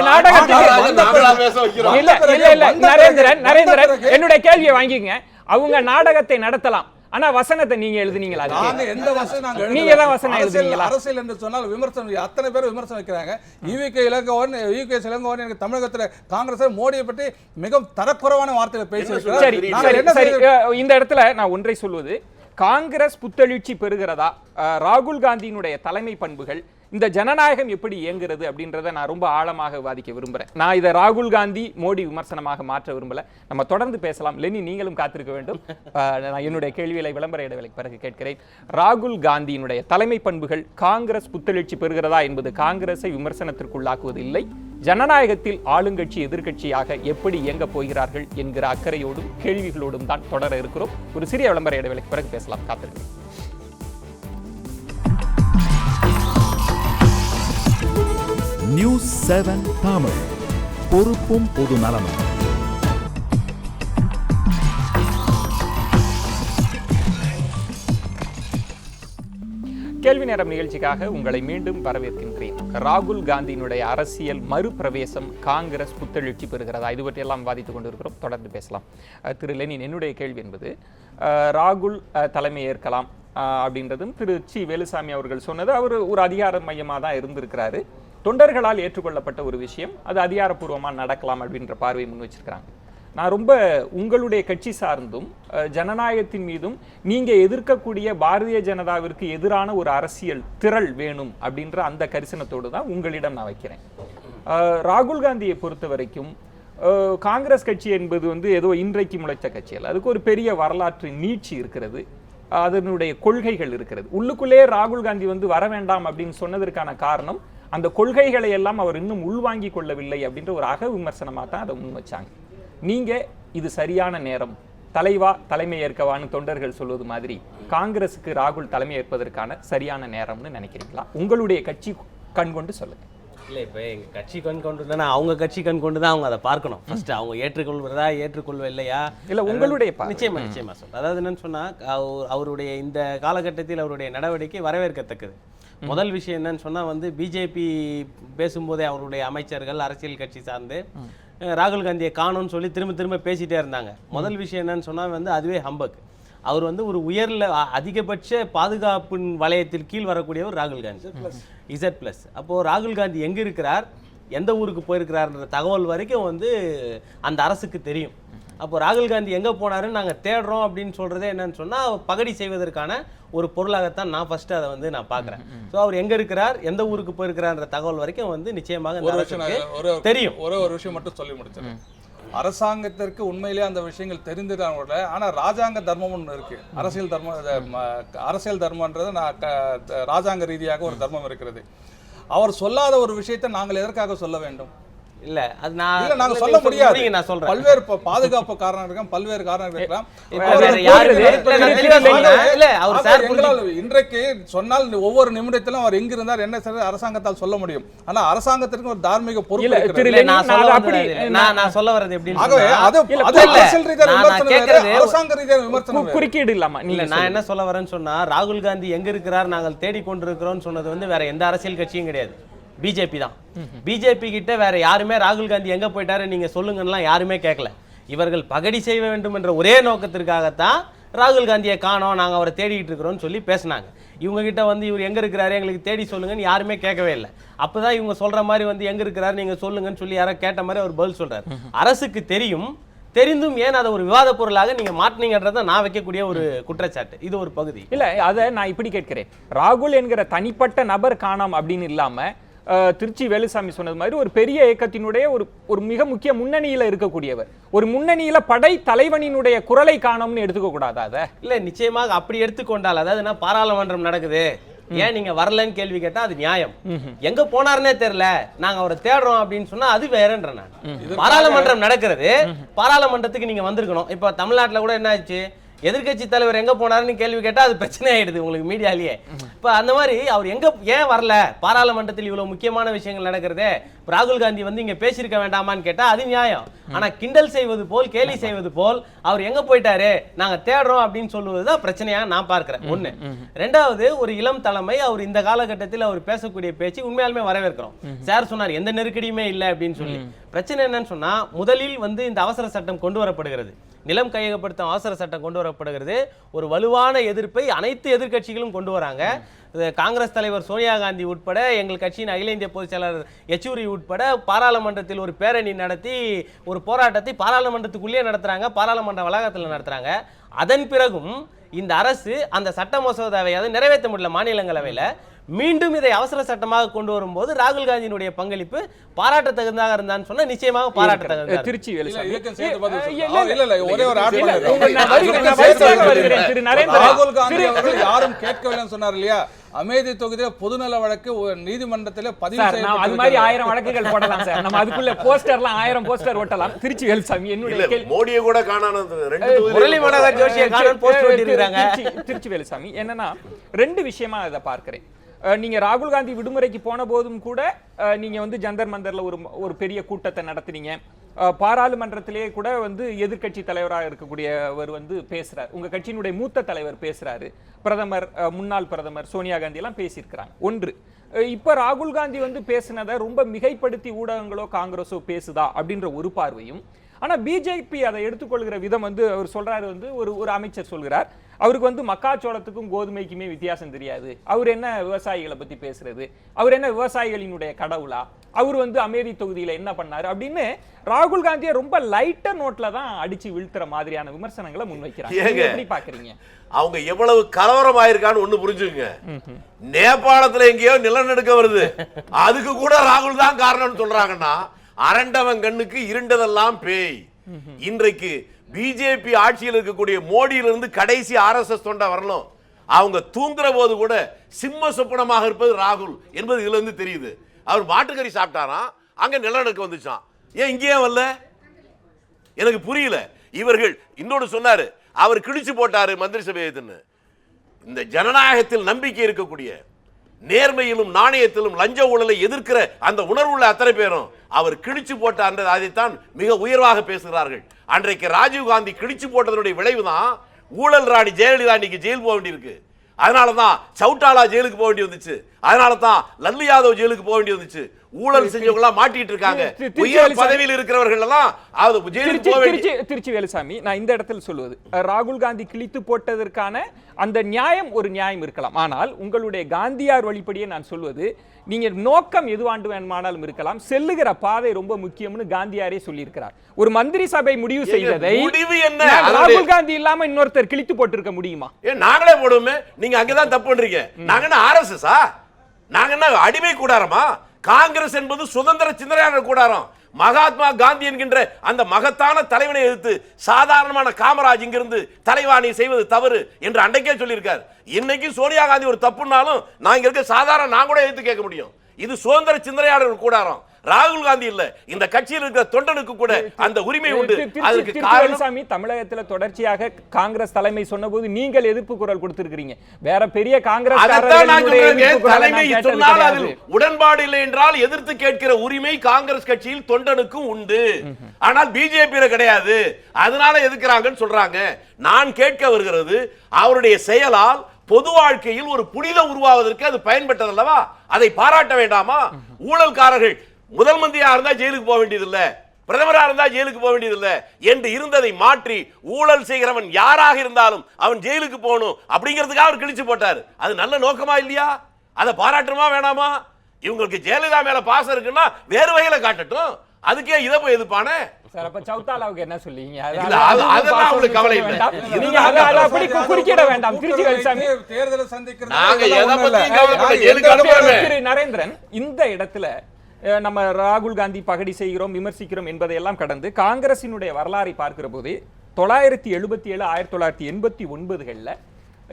நரேந்திரன் என்னுடைய கேள்வியை வாங்கிங்க. அவங்க நாடகத்தை நடத்தலாம், ஆனா வசனத்தை நீங்க எழுதுனீங்களா? நாங்க எந்த வசனம் நாங்க நீங்க தான் வசனம் எழுதுனீங்களா? அரசியல் என்று சொன்னால் விமர்சனம், அத்தனை பேர் விமர்சனம் வைக்கிறாங்க. ஈவிகே இளங்கோவன் எனக்கு தமிழகத்துல காங்கிரஸ் மோடியை பற்றி மிகவும் தரக்குறைவான வார்த்தையில பேசியிருக்கிறார். இந்த இடத்துல நான் ஒன்றை சொல்வது, காங்கிரஸ் புத்தெழுச்சி பெறுகிறதா, ராகுல் காந்தியினுடைய தலைமை பண்புகள், இந்த ஜனநாயகம் எப்படி இயங்குறது அப்படின்றத நான் ரொம்ப ஆழமாக விவாதிக்க விரும்புறேன். நான் இதை ராகுல் காந்தி மோடி விமர்சனமாக மாற்ற விரும்பல. நம்ம தொடர்ந்து பேசலாம். லெனி, நீங்களும் காத்திருக்க வேண்டும். நான் என்னுடைய கேள்விகளை விளம்பர இடைவேளைக்கு பிறகு கேட்கிறேன். ராகுல் காந்தியினுடைய தலைமை பண்புகள் காங்கிரஸ் புத்தெழுச்சி பெறுகிறதா என்பது காங்கிரஸை விமர்சனத்திற்குள்ளாக்குவது இல்லை. ஜனநாயகத்தில் ஆளுங்கட்சி எதிர்க்கட்சியாக எப்படி இயங்க போகிறார்கள் என்கிற அக்கறையோடும் கேள்விகளோடும் தான் தொடர இருக்கிறோம். ஒரு சிறிய விளம்பர இடைவேளைக்கு பிறகு பேசலாம். காத்திருக்கிறேன். நியூஸ் 7 தமிழ், பொறுப்பும் பொது நலமும். கேள்வி நேரம் நிகழ்ச்சிக்காக உங்களை மீண்டும் வரவேற்கின்றேன். ராகுல் காந்தியினுடைய அரசியல் மறுபிரவேசம் காங்கிரஸ் புத்தெழுச்சி பெறுகிறதா, இது பற்றியெல்லாம் வாதித்துக் கொண்டிருக்கிறோம். தொடர்ந்து பேசலாம். திரு லெனின், என்னுடைய கேள்வி என்பது, ராகுல் தலைமை ஏற்கலாம் அப்படின்றதும் திரு வேலுசாமி அவர்கள் சொன்னது, அவர் ஒரு அதிகார மையமாக தான் இருந்திருக்கிறாரு, தொண்டர்களால் ஏற்றுக்கொள்ளப்பட்ட ஒரு விஷயம், அது அதிகாரப்பூர்வமாக நடக்கலாம் அப்படின்ற பார்வை முன் வச்சிருக்கிறாங்க. நான் ரொம்ப உங்களுடைய கட்சி சார்ந்தும் ஜனநாயகத்தின் மீதும் நீங்க எதிர்க்கக்கூடிய பாரதிய ஜனதாவிற்கு எதிரான ஒரு அரசியல் திரள் வேணும் அப்படின்ற அந்த கரிசனத்தோடு தான் உங்களிடம் நான் வைக்கிறேன். ராகுல் காந்தியை பொறுத்த வரைக்கும் காங்கிரஸ் கட்சி என்பது ஏதோ இன்றைக்கு முளைத்த கட்சி அல்ல. அதுக்கு ஒரு பெரிய வரலாற்று நீட்சி இருக்கிறது, அதனுடைய கொள்கைகள் இருக்கிறது. உள்ளுக்குள்ளே ராகுல் காந்தி வர வேண்டாம் அப்படின்னு சொன்னதற்கான காரணம், அந்த கொள்கைகளை எல்லாம் அவர் இன்னும் உள்வாங்கி கொள்ளவில்லை அப்படின்ற ஒரு அக விமர்சனமாக தான் அதை முன் வச்சாங்க. நீங்க இது சரியான நேரம், தலைவா தலைமை ஏற்கவான்னு தொண்டர்கள் சொல்வது மாதிரி காங்கிரஸுக்கு ராகுல் தலைமை ஏற்பதற்கான சரியான நேரம்னு நினைக்கிறீங்களா? உங்களுடைய கட்சி கண் கொண்டு சொல்லுங்க. இல்லை, இப்போ எங்கள் கட்சி கண் கொண்டு தானே, அவங்க கட்சி கண் கொண்டு தான் அவங்க அதை பார்க்கணும். ஃபர்ஸ்ட் அவங்க ஏற்றுக்கொள்வதா ஏற்றுக்கொள்வ இல்லையா, இல்லை உங்களுடைய நிச்சயமா சொல்ல. அதாவது என்னன்னு சொன்னால், அவருடைய இந்த காலகட்டத்தில் அவருடைய நடவடிக்கை வரவேற்கத்தக்கது. முதல் விஷயம் என்னன்னு சொன்னால் பிஜேபி பேசும்போதே அவருடைய அமைச்சர்கள் அரசியல் கட்சி சார்ந்து ராகுல் காந்தியை காணும்னு சொல்லி திரும்ப திரும்ப பேசிகிட்டே இருந்தாங்க. முதல் விஷயம் என்னன்னு சொன்னால் அதுவே ஹம்பக். அவர் ஒரு உயர்ல அதிகபட்ச பாதுகாப்பின் வளையத்தில் கீழ் வரக்கூடியவர் ராகுல் காந்தி, Z+. அப்போது ராகுல் காந்தி எங்கே இருக்கிறார், எந்த ஊருக்கு போயிருக்கிறார்ன்ற தகவல் வரைக்கும் அந்த அரசுக்கு தெரியும். அப்போ ராகுல் காந்தி எங்கே போனாருன்னு நாங்கள் தேடுறோம் அப்படின்னு சொல்கிறதே என்னன்னு சொன்னால் பகடி செய்வதற்கான ஒரு பொருளாகத்தான் நான் ஃபர்ஸ்ட் அதை நான் பார்க்குறேன். ஸோ அவர் எங்கே இருக்கிறார், எந்த ஊருக்கு போயிருக்கிறார்ன்ற தகவல் வரைக்கும் நிச்சயமாக தெரியும். ஒரு விஷயம் மட்டும் சொல்லி முடிச்சிடும். அரசாங்கத்திற்கு உண்மையிலேயே அந்த விஷயங்கள் தெரிந்துதான் கூட, ஆனால் ராஜாங்க தர்மம் ஒன்று இருக்கு, அரசியல் தர்மன்றது ராஜாங்க ரீதியாக ஒரு தர்மம் இருக்கிறது. அவர் சொல்லாத ஒரு விஷயத்தை நாங்கள் எதற்காக சொல்ல வேண்டும்? இல்ல அது இல்ல நாங்க இல்ல, சொல்ல நீங்க முடியாது. சொல்றீங்க, நான் சொல்றேன். பல்வேறு பாதுகாப்பு காரணம் இருக்கலாம், பல்வேறு காரணம் இருக்கலாம். இப்ப அவர் வேற யாரு கோரிக்கை இல்ல, நான் தெளிவா சொல்றேன். இல்ல, அவர் ஆக சார் எங்களால் இன்றைக்கு சொன்னால் ஒவ்வொரு நிமிடத்திலும் அவர் எங்க இருந்தார் என்ன செய்தார் அரசாங்கத்தால் சொல்ல முடியும். ஆனா அரசாங்கத்திற்கு ஒரு தார்மீக பொறுப்பு இல்ல, இருக்கிறது. திரு இல்ல, நான் சொல்ல நான் வர்றது அப்படி- இல்ல. நான் சொல்ல வர்றது எப்படின்னு ஆகவே சொன்னா, அது இல்ல, அது இல்ல, அரசியல் ரீதியான நான் விமர்சனம் வேறு, கேட்கறது அரசாங்க ரீதியான விமர்சனம் வேறு. குறுக்கீடு இல்லாம இல்ல, நீங்க நான் என்ன சொல்ல வரேன்னு சொன்னா, ராகுல் காந்தி எங்க இருக்கிறார் நாங்கள் தேடிக்கொண்டிருக்கிறோம் சொன்னது வந்து வேற எந்த அரசியல் கட்சியும் கிடையாது, பிஜேபி தான். பிஜேபி கிட்ட வேற யாருமே ராகுல் காந்தி எங்க போயிட்டாரு நீங்க சொல்லுங்கன்னா யாருமே கேட்கல. இவர்கள் பகடி செய்ய வேண்டும் என்ற ஒரே நோக்கத்திற்காகத்தான் ராகுல் காந்தியை காணோம், நாங்கள் அவரை தேடிட்டு இருக்கிறோம்னு சொல்லி பேசினாங்க. இவங்க கிட்ட வந்து இவர் எங்க இருக்கிறாரு எங்களுக்கு தேடி சொல்லுங்கன்னு யாருமே கேட்கவே இல்லை. அப்பதான் இவங்க சொல்ற மாதிரி வந்து எங்க இருக்கிறாரு நீங்க சொல்லுங்கன்னு சொல்லி யாரோ கேட்ட மாதிரி அவர் பதில் சொல்றாரு. அரசுக்கு தெரியும், தெரிந்தும் ஏன் அதை ஒரு விவாத பொருளாக நீங்க மாட்டினீங்கன்றத நான் வைக்கக்கூடிய ஒரு குற்றச்சாட்டு. இது ஒரு பகுதி. இல்ல அதை நான் இப்படி கேட்கிறேன். ராகுல் என்கிற தனிப்பட்ட நபர் காணாம் அப்படின்னு இல்லாம திருச்சி வேலுசாமி சொன்னது மாதிரி ஒரு பெரிய இயக்கத்தினுடைய ஒரு மிக முக்கிய முன்னணியில இருக்கக்கூடியவர், ஒரு முன்னணியில படை தலைவனினுடைய குரலை காணோம்னு எடுத்துக்க கூடாதா? அதை இல்ல, நிச்சயமாக அப்படி எடுத்துக்கொண்டால், அதாவது என்ன பாராளுமன்றம் நடக்குது, ஏன் நீங்க வரலன்னு கேள்வி கேட்டா அது நியாயம். எங்க போனாருன்னே தெரியல, நாங்க அவரை தேடுறோம் அப்படின்னு சொன்னா அது வேறன்ற. நான் பாராளுமன்றம் நடக்கிறது, பாராளுமன்றத்துக்கு நீங்க வந்திருக்கணும். இப்ப தமிழ்நாட்டுல கூட என்ன ஆச்சு, எதிர்க்கட்சி தலைவர் எங்க போனாருன்னு கேள்வி கேட்டா அது பிரச்சனை ஆயிடுது உங்களுக்கு மீடியாலேயே. இப்ப அந்த மாதிரி அவர் எங்க ஏன் வரல, பாராளுமன்றத்தில் இவ்வளவு முக்கியமான விஷயங்கள் நடக்கிறதே, ராகுல் காந்தி வந்து இங்க பேசியிருக்க வேண்டாமான்னு கேட்டா அது நியாயம். ஆனா கிண்டல் செய்வது போல், கேலி செய்வது போல் அவர் எங்க போயிட்டாரு நாங்க தேடுறோம் அப்படின்னு சொல்லுவதுதான் பிரச்சனையா நான் பார்க்கிறேன். ஒண்ணு. ரெண்டாவது, ஒரு இளம் தலைமை அவர் இந்த காலகட்டத்தில் அவர் பேசக்கூடிய பேச்சு உண்மையாலுமே வரவேற்கிறோம். சார் சொன்னார் எந்த நெருக்கடியுமே இல்லை அப்படின்னு சொல்லி. பிரச்சனை என்னன்னு சொன்னா, முதலில் வந்து இந்த அவசர சட்டம் கொண்டு வரப்படுகிறது, நிலம் கையகப்படுத்தும் அவசர சட்டம் கொண்டு வரப்படுகிறது. ஒரு வலுவான எதிர்ப்பை அனைத்து எதிர்க்கட்சிகளும் கொண்டு வராங்க. காங்கிரஸ் தலைவர் சோனியா காந்தி உட்பட, எங்கள் கட்சியின் அகில இந்திய பொதுச் செயலாளர் யெச்சூரி உட்பட பாராளுமன்றத்தில் ஒரு பேரணி நடத்தி ஒரு போராட்டத்தை பாராளுமன்றத்துக்குள்ளேயே நடத்துறாங்க, பாராளுமன்ற வளாகத்தில் நடத்துறாங்க. அதன் பிறகும் இந்த அரசு அந்த சட்ட மசோதாவை அதை நிறைவேற்ற முடியல மாநிலங்களவையில். மீண்டும் இதை அவசர சட்டமாக கொண்டு வரும்போது ராகுல் காந்தியினுடைய பங்களிப்பு பாராட்டத்தகுந்ததாக இருந்தான்னு சொன்னா நிச்சயமாக பாராட்டத்தகுந்த. திருச்சி வேலுசாமி இயக்கம் சேர்த்து பதில் சொல்றேன். இல்ல ஒரே ஒரு ஆட் இல்ல, பண்ணிடுறேன். திரு நரேந்திர ராகுல் காந்தி அவர்கள் யாரும் கேட்கவில்லைன்னு சொன்னார் இல்லையா, அமேதி தொகுதியில பொதுநல வழக்கு நீதிமன்றத்தில் பதிவு சார், நான் அது மாதிரி செய்யப்பட்டிருக்கிறது. 1000 வழக்குகள் போடலாம் சார். நம்ம அதுக்குள்ள போஸ்டர்லாம் 1000 போஸ்டர் ஓட்டலாம். திருச்சி வேலுசாமி இல்ல என்னுடைய கேள்வி. மோடியை கூட காணானது ரெண்டு முரளி தொகுதியிலும் மனோகர் ஜோஷியை காணோம் போஸ்ட் ஓட்டிருக்காங்க. திருச்சி வேலுசாமி என்னன்னா, ரெண்டு விஷயமா அதை பார்க்கிறேன். நீங்க ராகுல் காந்தி விடுமுறைக்கு போன போதும் கூட நீங்க வந்து ஜந்தர் மந்தர்ல ஒரு பெரிய கூட்டத்தை நடத்துனீங்க. பாராளுமன்றத்திலே கூட வந்து எதிர்க்கட்சி தலைவராக இருக்கக்கூடியவர் வந்து பேசுறாரு, உங்க கட்சியினுடைய மூத்த தலைவர் பேசுறாரு, பிரதமர் முன்னாள் பிரதமர் சோனியா காந்தி எல்லாம் பேசியிருக்கிறாங்க. ஒன்று, இப்ப ராகுல் காந்தி வந்து பேசினதை ரொம்ப மிகைப்படுத்தி ஊடகங்களோ காங்கிரஸோ பேசுதா அப்படின்ற ஒரு பார்வையும். ஆனா பிஜேபி அதை எடுத்துக்கொள்கிற விதம் வந்து அவர் சொல்றாரு, வந்து ஒரு அமைச்சர் சொல்கிறார், அவருக்கு வந்து மக்காச்சோளத்துக்கும் கோதுமைக்குமே வித்தியாசம் தெரியாது, அவர் என்ன விவசாயிகளை பத்தி பேசுறது, அவர் என்ன விவசாயிகளினுடைய கடவுளா, அவர் வந்து அமேதி தொகுதியில என்ன பண்ணாரு அப்படின்னு ராகுல் காந்தியை ரொம்ப லைட்ட நோட்ல தான் அடிச்சு வீழ்த்துற மாதிரியான விமர்சனங்களை முன்வைக்கிறாங்க. எப்படி பாக்குறீங்க? அவங்க எவ்வளவு கலவரமாயிருக்கான்னு ஒண்ணு புரிஞ்சுங்க. நேபாளத்துல எங்கேயோ நிலநடுக்க வருது, அதுக்கு கூட ராகுல் தான் காரணம்னு சொல்றாங்கன்னா, அரண்டவன் கண்ணுக்கு இருண்டதெல்லாம் பேய். இன்றைக்கு பிஜேபி ஆட்சியில் இருக்கக்கூடிய மோடியிலிருந்து கடைசி ஆர்எஸ்எஸ் தொண்டை வரணும், அவங்க தூங்குற போது கூட சிம்ம சொப்பனமாக இருப்பது ராகுல் என்பது இதுல இருந்து தெரியுது. அவர் மாட்டுக்கறி சாப்பிட்டாராம், அங்க நிலநடுக்கம் வந்துச்சான், ஏன் இங்கேயே வரல எனக்கு புரியல. இவர்கள் இன்னொன்று சொன்னாரு, அவர் கிழிச்சு போட்டாரு மந்திரி சபையத்துன்னு. இந்த ஜனநாயகத்தில் நம்பிக்கை இருக்கக்கூடிய, நேர்மையிலும் நாணயத்திலும் லஞ்ச ஊழலை எதிர்க்கிற அந்த உணர்வுள்ள அத்தனை பேரும் அவர் கிழிச்சு போட்டார், அதைத்தான் மிக உயர்வாக பேசுகிறார்கள். அன்றைக்கு ராஜீவ் காந்தி கிழிச்சு போட்டதனுடைய விளைவுதான் ஊழல் ராணி ஜெயலலிதா இன்னைக்கு ஜெயில் போக வேண்டியிருக்கு. அதனாலதான் சவுட்டாலா ஜெயிலுக்கு போக வேண்டி வந்துச்சு, அதனாலதான் லல்லு யாதவ் ஜெயிலுக்கு போக வேண்டி வந்துச்சு. ஊழல் செஞ்சவங்க எல்லாம் மாட்டிட்டு இருக்காங்க, உயர் பதவியில் இருக்கிறவர்கள் எல்லாம் ஜெயிலுக்கு போக வேண்டிய. திருச்சி வேலுசாமி, நான் இந்த இடத்தில் சொல்வது, ராகுல் காந்தி கிழித்து போட்டதற்கான அந்த நியாயம் ஒரு நியாயம் இருக்கலாம். ஆனால் உங்களுடைய காந்தியார் வழிப்படியே நான் சொல்வது, நீங்க நோக்கம் எதுவாண்டு வேணுமானாலும் இருக்கலாம், செல்லுகிற பாதை ரொம்ப முக்கியம்னு காந்தியாரே சொல்லியிருக்கிறார். ஒரு மந்திரி சபை முடிவு செய்ததை முடிவு என்ன, ராகுல் காந்தி இல்லாம இன்னொருத்தர் கிழித்து போட்டிருக்க முடியுமா? நாங்களே போடுவோமே, நீங்க அங்கதான் தப்பு பண்றீங்க. நாங்க என்ன ஆர்எஸ்எஸ், நாங்க என்ன அடிமை கூடாரமா? காங்கிரஸ் என்பது சுதந்திர சிந்தனையாளர் கூடாரம். மகாத்மா காந்தி என்கின்ற அந்த மகத்தான தலைவனை எதிர்த்து சாதாரணமான காமராஜ் இங்கிருந்து தலைவாணி செய்வது தவறு என்று அன்றைக்கே சொல்லியிருக்கார். இன்னைக்கு சோனியா காந்தி ஒரு தப்புனாலும் நான் இங்க இருக்க சாதாரண நான் கூட எதிர்த்து கேட்க முடியும். இது சுதந்திர சிந்தனையாளர் கூடாரம். ராகுல் காந்தி இல்ல, இந்த கட்சியில் இருக்கிற தொண்டனுக்கு கூட அந்த உரிமை உண்டு. அதுக்கு காரணம் தமிழகத்தில் தொடர்ச்சியாக காங்கிரஸ் தலைமை சொன்னபோது நீங்கள் எதிர்ப்பு குரல் கொடுத்திருக்கீங்க. வேற பெரிய காங்கிரஸ் தலைமை சொன்னால் அதில் உடன்பாடு இல்லை என்றால் எதிர்த்து கேட்கிற உரிமை காங்கிரஸ் கட்சியில் தொண்டனுக்கும் உண்டு. ஆனால் பிஜேபி கிடையாது, அதனால எதிர்க்கிறாங்கன்னு சொல்றாங்க. நான் கேட்க வருகிறது, அவருடைய செயலால் பொது வாழ்க்கையில் ஒரு புனிதம் உருவாவதற்கு அது பயன்பட்டதல்லவா? அதை பாராட்ட வேண்டாமா? ஊழல்காரர்கள் முதல் மந்திரியா இருந்தா ஜெயிலுக்கு போக வேண்டியதில்லை, பிரதமராக இருந்தா ஜெயிலுக்கு போக வேண்டியதில்லை என்று இருந்ததை மாற்றி ஊழல் செய்கிறவன் யாராக இருந்தாலும் அவன் ஜெயிலுக்கு போகணும் அப்படிங்கிறதுக்காக அவர் கிழிச்சு போட்டார். அது நல்ல நோக்கமா இல்லையா? அதை பாராட்டுமா வேணாமா? இவங்களுக்கு ஜெயலலிதா மேல பாசம் இருக்குன்னா வேறு வகையில காட்டட்டும், அதுக்கே இதை போய் எதிர்ப்பானே. சார், அப்ப சௌதாலாவுக்கு என்ன சொல்லுவீங்க? அதெல்லாம் அவங்களுக்கு கவலை இல்லை. நீங்க அத அப்படி குறுக்கிட வேண்டாம். திருச்சி வேலுசாமி தேர்தலை சந்திக்கிறது நாங்க எதை பத்தியும் கவலைப்பட ஜெயிலுக்கு அனுப்புறோமே. திரு நரேந்திரன், இந்த இடத்துல நம்ம ராகுல் காந்தி பகடி செய்கிறோம், விமர்சிக்கிறோம் என்பதையெல்லாம் கடந்து காங்கிரசினுடைய வரலாறை பார்க்கிற போது 977 1989களில்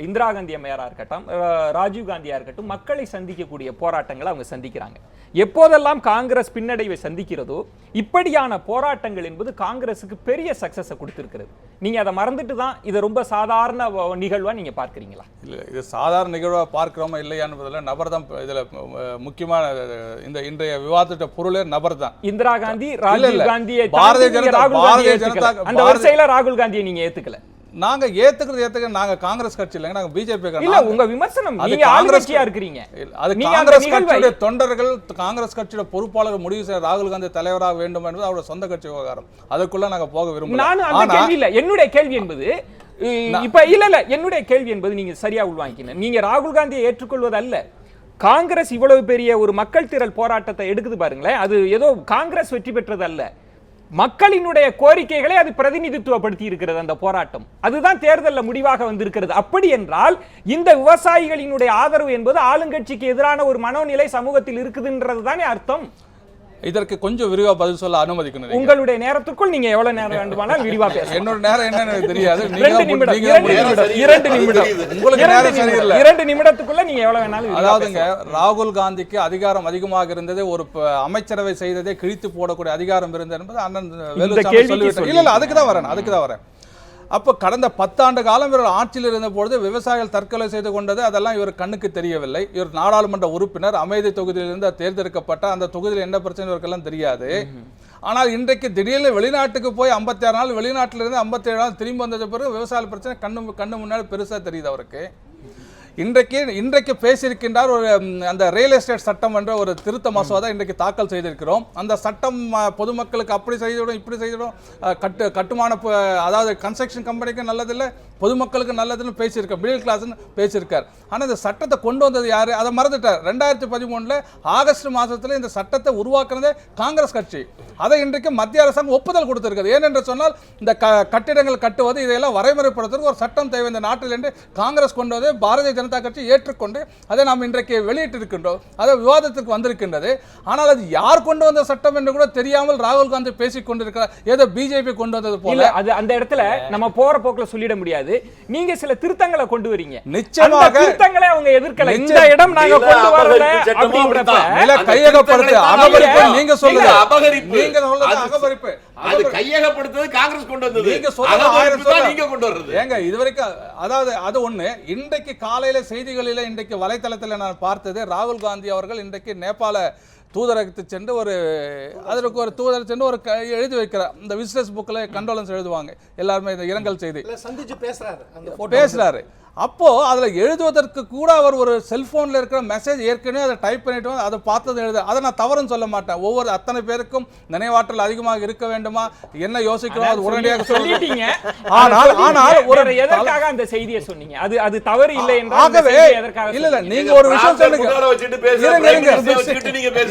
இந்திரா காந்தி அம்மையாரா இருக்கட்டும், ராஜீவ் காந்தியா இருக்கட்டும், மக்களை சந்திக்கக்கூடிய போராட்டங்களை அவங்க சந்திக்கிறாங்க. எப்போதெல்லாம் காங்கிரஸ் பின்னடைவை சந்திக்கிறதோ இப்படியான போராட்டங்கள் என்பது காங்கிரஸுக்கு பெரிய சக்சஸை கொடுத்திருக்கிறது. நீங்க அதை மறந்துட்டு தான் இதை ரொம்ப சாதாரண நிகழ்வா நீங்க பார்க்கிறீங்களா? இல்ல, இது சாதாரண நிகழ்வா பார்க்கிறோமா இல்லையா என்பதில் நபர் தான் இதுல முக்கியமான இன்றைய விவாதத்த பொருளே நபர் தான். இந்திரா காந்தி, ராஜீவ் காந்தியை அந்த வரிசையில ராகுல் காந்தியை நீங்க ஏத்துக்கல. நாங்க ஏத்துக்க நாங்க காங்கிரஸ் கட்சி இல்லங்க, நாங்க பிஜேபி. இல்ல, உங்க விமர்சனம் நீங்க ஆளுங்கட்சியா இருக்கீங்க. அது காங்கிரஸ் கட்சியுடைய தொண்டர்கள், காங்கிரஸ் கட்சியோட பொறுப்பாளர் முடிவு செய்ய ராகுல் காந்தி தலைவராக வேண்டும் என்பது அவருடைய சொந்த கட்சி விவகாரம். அதுக்குள்ள நாங்க போக விரும்பல. நான் அந்த கேள்வி இல்ல, என்னுடைய கேள்வி என்பது இப்ப இல்ல என்னுடைய கேள்வி என்பது நீங்க சரியா உள்வாங்கிக்கணும். நீங்க ராகுல் காந்தியை ஏற்றுக்கொள்வது அல்ல. காங்கிரஸ் இவ்வளவு பெரிய ஒரு மக்கள் திரள் போராட்டத்தை எடுக்குது பாருங்களேன், அது ஏதோ காங்கிரஸ் வெற்றி பெற்றது அல்ல, மக்களினுடைய கோரிக்கைகளை அது பிரதிநிதித்துவப்படுத்தி இருக்கிறது. அந்த போராட்டம் அதுதான் தேர்தலில் முடிவாக வந்திருக்கிறது. அப்படி என்றால் இந்த விவசாயிகளினுடைய ஆதரவு என்பது ஆளுங்கட்சிக்கு எதிரான ஒரு மனோநிலை சமூகத்தில் இருக்குதுன்றது தானே அர்த்தம். இதற்கு கொஞ்சம் விரிவா பதில் சொல்ல அனுமதிக்கணும். உங்களுடைய நேரத்துக்குள் நீங்க எவ்வளவு நேரம் வேண்டுமானால் விரிவா பேச. என்னோட நேரம் என்னன்னு தெரியாது. 2 நிமிடத்துக்குள்ள நீங்க எவ்வளவு வேணாலும். அதாவதுங்க, ராகுல் காந்திக்கு அதிகாரம் அதிகமாக இருந்தது, ஒரு அமைச்சரவை செய்ததை கிழித்து போடக்கூடிய அதிகாரம் இருந்தது என்பது அண்ணன் வேலுச்சாமி சொல்லிவிட்டார். இல்ல அதுக்கு தான் வரேன். அப்போ கடந்த 10 ஆண்டு காலம் இவர் ஆட்சியில் இருந்த பொழுது விவசாயிகள் தற்கொலை செய்து கொண்டது அதெல்லாம் இவர் கண்ணுக்கு தெரியவில்லை. இவர் நாடாளுமன்ற உறுப்பினர், அமைதி தொகுதியிலிருந்து தேர்ந்தெடுக்கப்பட்ட அந்த தொகுதியில் என்ன பிரச்சனை இவருக்கெல்லாம் தெரியாது. ஆனால் இன்றைக்கு திடீர்னு வெளிநாட்டுக்கு போய் 56 நாள் வெளிநாட்டிலிருந்து 57 நாள் திரும்பி வந்தது பிறகு விவசாய பிரச்சனை கண்ணு முன்னாடி பெருசாக தெரியுது அவருக்கு. இன்றைக்கு பேசியிருக்கின்றார். ஒரு அந்த ரியல் எஸ்டேட் சட்டம் என்ற ஒரு திருத்த மசோதா இன்றைக்கு தாக்கல் செய்திருக்கிறோம். அந்த சட்டம் பொதுமக்களுக்கு அப்படி செய்திடும் இப்படி செய்திடும், கட்டுமான அதாவது கன்ஸ்ட்ரக்ஷன் கம்பெனிக்கு நல்லதில்லை, பொதுமக்களுக்கு நல்லதுன்னு பேசியிருக்கார், மிடில் கிளாஸ்ன்னு பேசியிருக்கார். ஆனால் இந்த சட்டத்தை கொண்டு வந்தது யாரு? அதை மறந்துட்டார். 2013 ஆகஸ்ட் மாதத்தில் இந்த சட்டத்தை உருவாக்குனதே காங்கிரஸ் கட்சி. அதை இன்றைக்கு மத்திய அரசாங்கம் ஒப்புதல் கொடுத்திருக்கிறது. ஏனென்று சொன்னால் இந்த கட்டிடங்கள் கட்டுவது இதையெல்லாம் வரைமுறைப்படுத்துவதற்கு ஒரு சட்டம் தேவை இந்த நாட்டில் என்று காங்கிரஸ் கொண்டு வந்து பாரதிய ஜனதா கட்சி ஏற்றுக்கொண்டு அதை நாம் இன்றைக்கு வெளியிட்டிருக்கின்றோம். அது விவாதத்திற்கு வந்திருக்கின்றது. ஆனால் அது யார் கொண்டு வந்த சட்டம் என்று கூட தெரியாமல் ராகுல் காந்தி பேசிக் கொண்டிருக்கிறார். ஏதோ பிஜேபி கொண்டு வந்தது போல. அது அந்த இடத்துல நம்ம போற போக்குல சொல்லிட முடியாது. நீங்க சில திருத்தங்களை கொண்டு வரீங்க, நிச்சயமாக திருத்தங்களை அவங்க எதிர்க்கல. இந்த இடம் நாங்க கொண்டு வரல அப்படிங்கறப்ப நில கையகப்படுத்து அகபரிப்பு நீங்க சொல்லுங்க. நீங்க சொல்றது அகபரிப்பு, அது கையகப்படுத்துறது காங்கிரஸ் கொண்டு வந்தது. நீங்க சொல்றது நீங்க கொண்டு வர்றது ஏங்க இதுவரைக்கும். அதாவது அது ஒண்ணு. இன்றைக்கு காலையில செய்திகளில இன்றைக்கு வலைத்தளத்தில் நான் பார்த்தது, ராகுல் காந்தி அவர்கள் இன்றைக்கு நேபாள தூதரகத்துக்கு சென்று அதற்கு ஒரு தூதர் சென்று ஒரு எழுதி வைக்கிறார். இந்த விசிட்டர்ஸ் புக்கில் கண்டோலன்ஸ் எழுதுவாங்க எல்லாருமே, இந்த இரங்கல் செய்தி சந்திச்சு பேசுறாரு. அப்போ அதுல எழுதுவதற்கு கூட அவர் ஒரு செல்போன்ல இருக்கிற மெசேஜ் ஏற்கனவே அதை டைப் பண்ணிட்டு அதை பார்த்தது எழுத. அதை நான் தவறுன்னு சொல்ல மாட்டேன். ஒவ்வொரு அத்தனை பேருக்கும் நினைவாற்றல் அதிகமாக இருக்க வேண்டுமா, என்ன யோசிக்கிறோம் அது உடனடியாக சொல்லிட்டீங்க. ஆனால் ஒரு எதற்காக அந்த செய்தியை சொன்னீங்க? அது தவறு இல்லை என்றால் ஆகவே இல்ல நீங்க ஒரு விஷயம்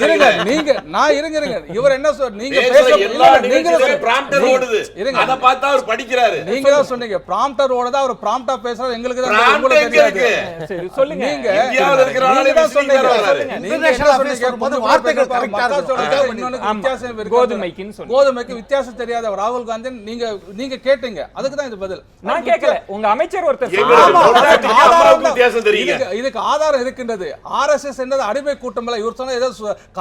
சொல்லுங்க. நீங்க நான் இருங்க இவர் என்ன நீங்க அதை பார்த்தா அவர் படிக்கிறாரு. நீங்க தான் சொன்னீங்க பிராம்ப்டர் ஓடுதா, அவர் பிராம்ப்டா பேசுறாரு. எங்களுக்கு யாருன்றது உங்களுக்கு தெரியாது. சரி, சொல்லுங்க. நீங்க இந்தியாவுல இருக்கிற ஆளே நீங்க தான் சொன்னீங்க. விசிட்டிங் சொல்லுங்க. நீங்க International என்ன affairs சொன்னீங்க? வரும்போது பொது வார்த்தைகள் பேசுறப்ப correct ஆ மக்கள் இருக்கும். சொல்றது அதான் இன்னொன்னுக்கு ஆமா. வித்தியாசம் இருக்கு. கோதுமைக்குன்னு சொன்னீங்க. கோதுமைக்கு வித்தியாசம் தெரியாத ராகுல் காந்தி நீங்க கேட்டீங்க. அதுக்கு தான் இது பதில். நான் கேட்கல. உங்க அமைச்சர் ஒருத்தர் எங்களுக்கு சொன்னாரு. பொண்டாட்டிக்கு ஆதாரம் அம்மாவுக்கு தான். வித்தியாசம் தெரியுங்க. இதுக்கு ஆதாரம் இருக்கின்றது. ஆர்எஸ்எஸ் என்னது அடிமை கூட்டம் இல்ல. இவர் சொன்ன ஏதோ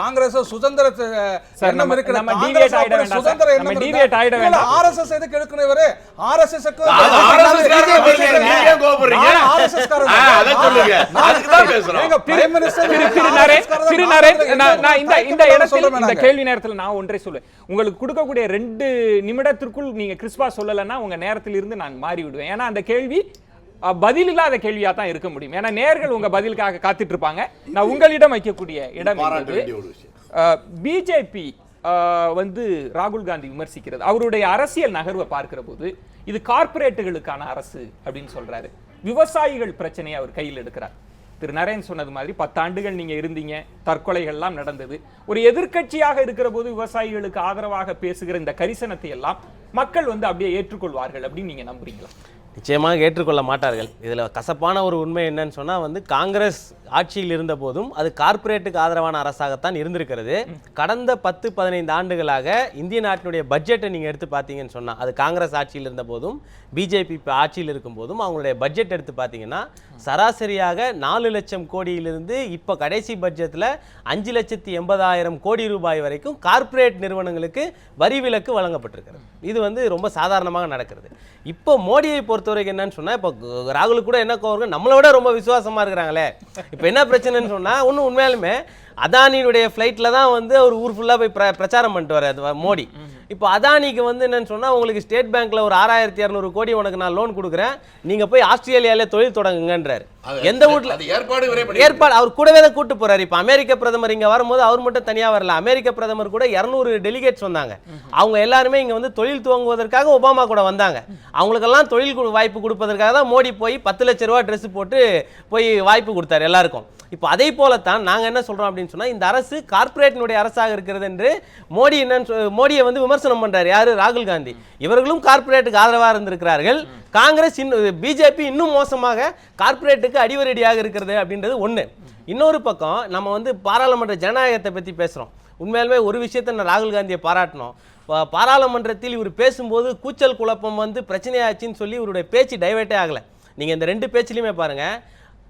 காங்கிரஸ் சுதந்திர சார், எண்ணம் இருக்கிற நம்ம காங்கிரஸ் deviate ஆயிட அப்படி வேண்டாம் சுதந்திர சார். எண்ணம் நம்ம இருந்தா- deviate ஆயிட இல்ல, வேண்டாம். ஆர்எஸ்எஸ் எதுக்கு எடுக்கணும் இவரு? ஆர்எஸ்எஸ்க்கு அது RSS காரங்க போறீங்க. நீங்க ஏன் கோபப்படுறீங்க? ஆர்எஸ்எஸ் காரங்க. அதை சொல்லுங்க. அதுக்கு தான் பேசுறோம். எங்க பிரைம் மினிஸ்டர் திரு நரேன், நான் இந்த இடத்தில் இந்த கேள்வி நேரத்தில் நான் ஒன்றை சொல்லுவேன். உங்களுக்கு கொடுக்கக்கூடிய 2 நிமிடத்திற்குள் நீங்க கிறிஸ்பா சொல்லலைன்னா உங்க நேரத்தில் இருந்து நான் மாறி விடுவேன். ஏன்னா அந்த கேள்வி பதில் இல்லாத கேள்வியா தான் இருக்க முடியும். ஏன்னா நேர்கள் உங்க பதிலுக்காக காத்துட்டு இருப்பாங்க. நான் உங்களிடம் வைக்கக்கூடிய இடம் பாராட்ட என்பது வேண்டிய ஒரு விஷயம். பிஜேபி வந்து ராகுல் காந்தி விமர்சிக்கிறது. அவருடைய அரசியல் நகர்வை பார்க்கிற போது இது கார்ப்பரேட்டுகளுக்கான அரசு அப்படின்னு சொல்றாரு. விவசாயிகள் பிரச்சனையை அவர் கையில் எடுக்கிறார். திரு நரேன் சொன்னது மாதிரி 10 ஆண்டுகள் நீங்க இருந்தீங்க, தற்கொலைகள்லாம் நடந்தது. ஒரு எதிர்க்கட்சியாக இருக்கிற போது விவசாயிகளுக்கு ஆதரவாக பேசுகிற இந்த கரிசனத்தை எல்லாம் மக்கள் வந்து அப்படியே ஏற்றுக்கொள்வார்கள் அப்படின்னு நீங்க நம்புறீங்களா? நிச்சயமாக ஏற்றுக்கொள்ள மாட்டார்கள். இதில் கசப்பான ஒரு உண்மை என்னன்னு சொன்னால் வந்து காங்கிரஸ் ஆட்சியில் இருந்த போதும் அது கார்ப்பரேட்டுக்கு ஆதரவான அரசாகத்தான் இருந்திருக்கிறது. கடந்த 10-15 ஆண்டுகளாக இந்திய நாட்டினுடைய பட்ஜெட்டை நீங்கள் எடுத்து பார்த்தீங்கன்னு சொன்னால் அது காங்கிரஸ் ஆட்சியில் இருந்த போதும் பிஜேபி இப்போ ஆட்சியில் இருக்கும் போதும் அவங்களுடைய பட்ஜெட் எடுத்து பார்த்தீங்கன்னா சராசரியாக 4 லட்சம் கோடியிலிருந்து இப்போ கடைசி பட்ஜெட்டில் 5,80,000 கோடி ரூபாய் வரைக்கும் கார்ப்பரேட் நிறுவனங்களுக்கு வரி விலக்கு வழங்கப்பட்டிருக்கிறது. இது வந்து ரொம்ப சாதாரணமாக நடக்கிறது. இப்போ மோடியை பொறுத்தவரைக்கும் என்னன்னு சொன்னால் இப்போ ராகுல் கூட என்ன கோவம், நம்மளை விட ரொம்ப விசுவாசமாக இருக்கிறாங்களே. இப்போ என்ன பிரச்சனைன்னு சொன்னால் ஒன்றும் உண்மையாலுமே அதானியுடைய ஃப்ளைட்டில் தான் வந்து அவர் ஊர் ஃபுல்லாக போய் பிரச்சாரம் பண்ணிட்டு வர்றாரு மோடி. இப்போ அதானிக்கு வந்து என்னன்னு சொன்னால் உங்களுக்கு ஸ்டேட் பேங்க்கில் ஒரு 6,200 கோடி உனக்கு நான் லோன் கொடுக்குறேன், நீங்கள் போய் ஆஸ்திரேலியாவிலே தொழில் தொடங்குங்கன்றார். எந்த வீட்டில் ஏற்பாடு அவர் கூடவே தான் கூட்டு போறாரு. இப்போ அமெரிக்க பிரதமர் இங்கே வரும்போது அவர் மட்டும் தனியாக வரல. அமெரிக்க பிரதமர் கூட 200 டெலிகேட்ஸ் வந்தாங்க. அவங்க எல்லாருமே இங்கே வந்து தொழில் துவங்குவதற்காக ஒபாமா கூட வந்தாங்க. அவங்களுக்கெல்லாம் தொழில் வாய்ப்பு கொடுப்பதற்காக தான் மோடி போய் 10 லட்ச ரூபா ட்ரெஸ் போட்டு போய் வாய்ப்பு கொடுத்தாரு எல்லாருக்கும். இப்போ அதே போலத்தான் நாங்கள் என்ன சொல்கிறோம் அப்படின்னு சொன்னால் இந்த அரசு கார்ப்பரேட்டினுடைய அரசாக இருக்கிறது என்று மோடியை வந்து விமர்சனம் பண்ணுறாரு யார்? ராகுல் காந்தி. இவர்களும் கார்ப்பரேட்டுக்கு ஆதரவாக இருந்திருக்கிறார்கள். காங்கிரஸ் பிஜேபி இன்னும் மோசமாக கார்ப்பரேட்டுக்கு அடிவரடியாக இருக்கிறது அப்படின்றது ஒன்று. இன்னொரு பக்கம் நம்ம வந்து பாராளுமன்ற ஜனநாயகத்தை பற்றி பேசுகிறோம். உண்மையாலுமே ஒரு விஷயத்தை நான் ராகுல் காந்தியை பாராட்டணும். பாராளுமன்றத்தில் இவர் பேசும்போது கூச்சல் குழப்பம் வந்து பிரச்சனையாச்சுன்னு சொல்லி இவருடைய பேச்சு டைவர்ட்டே ஆகலை. நீங்கள் இந்த 2 பேச்சிலையுமே பாருங்கள்,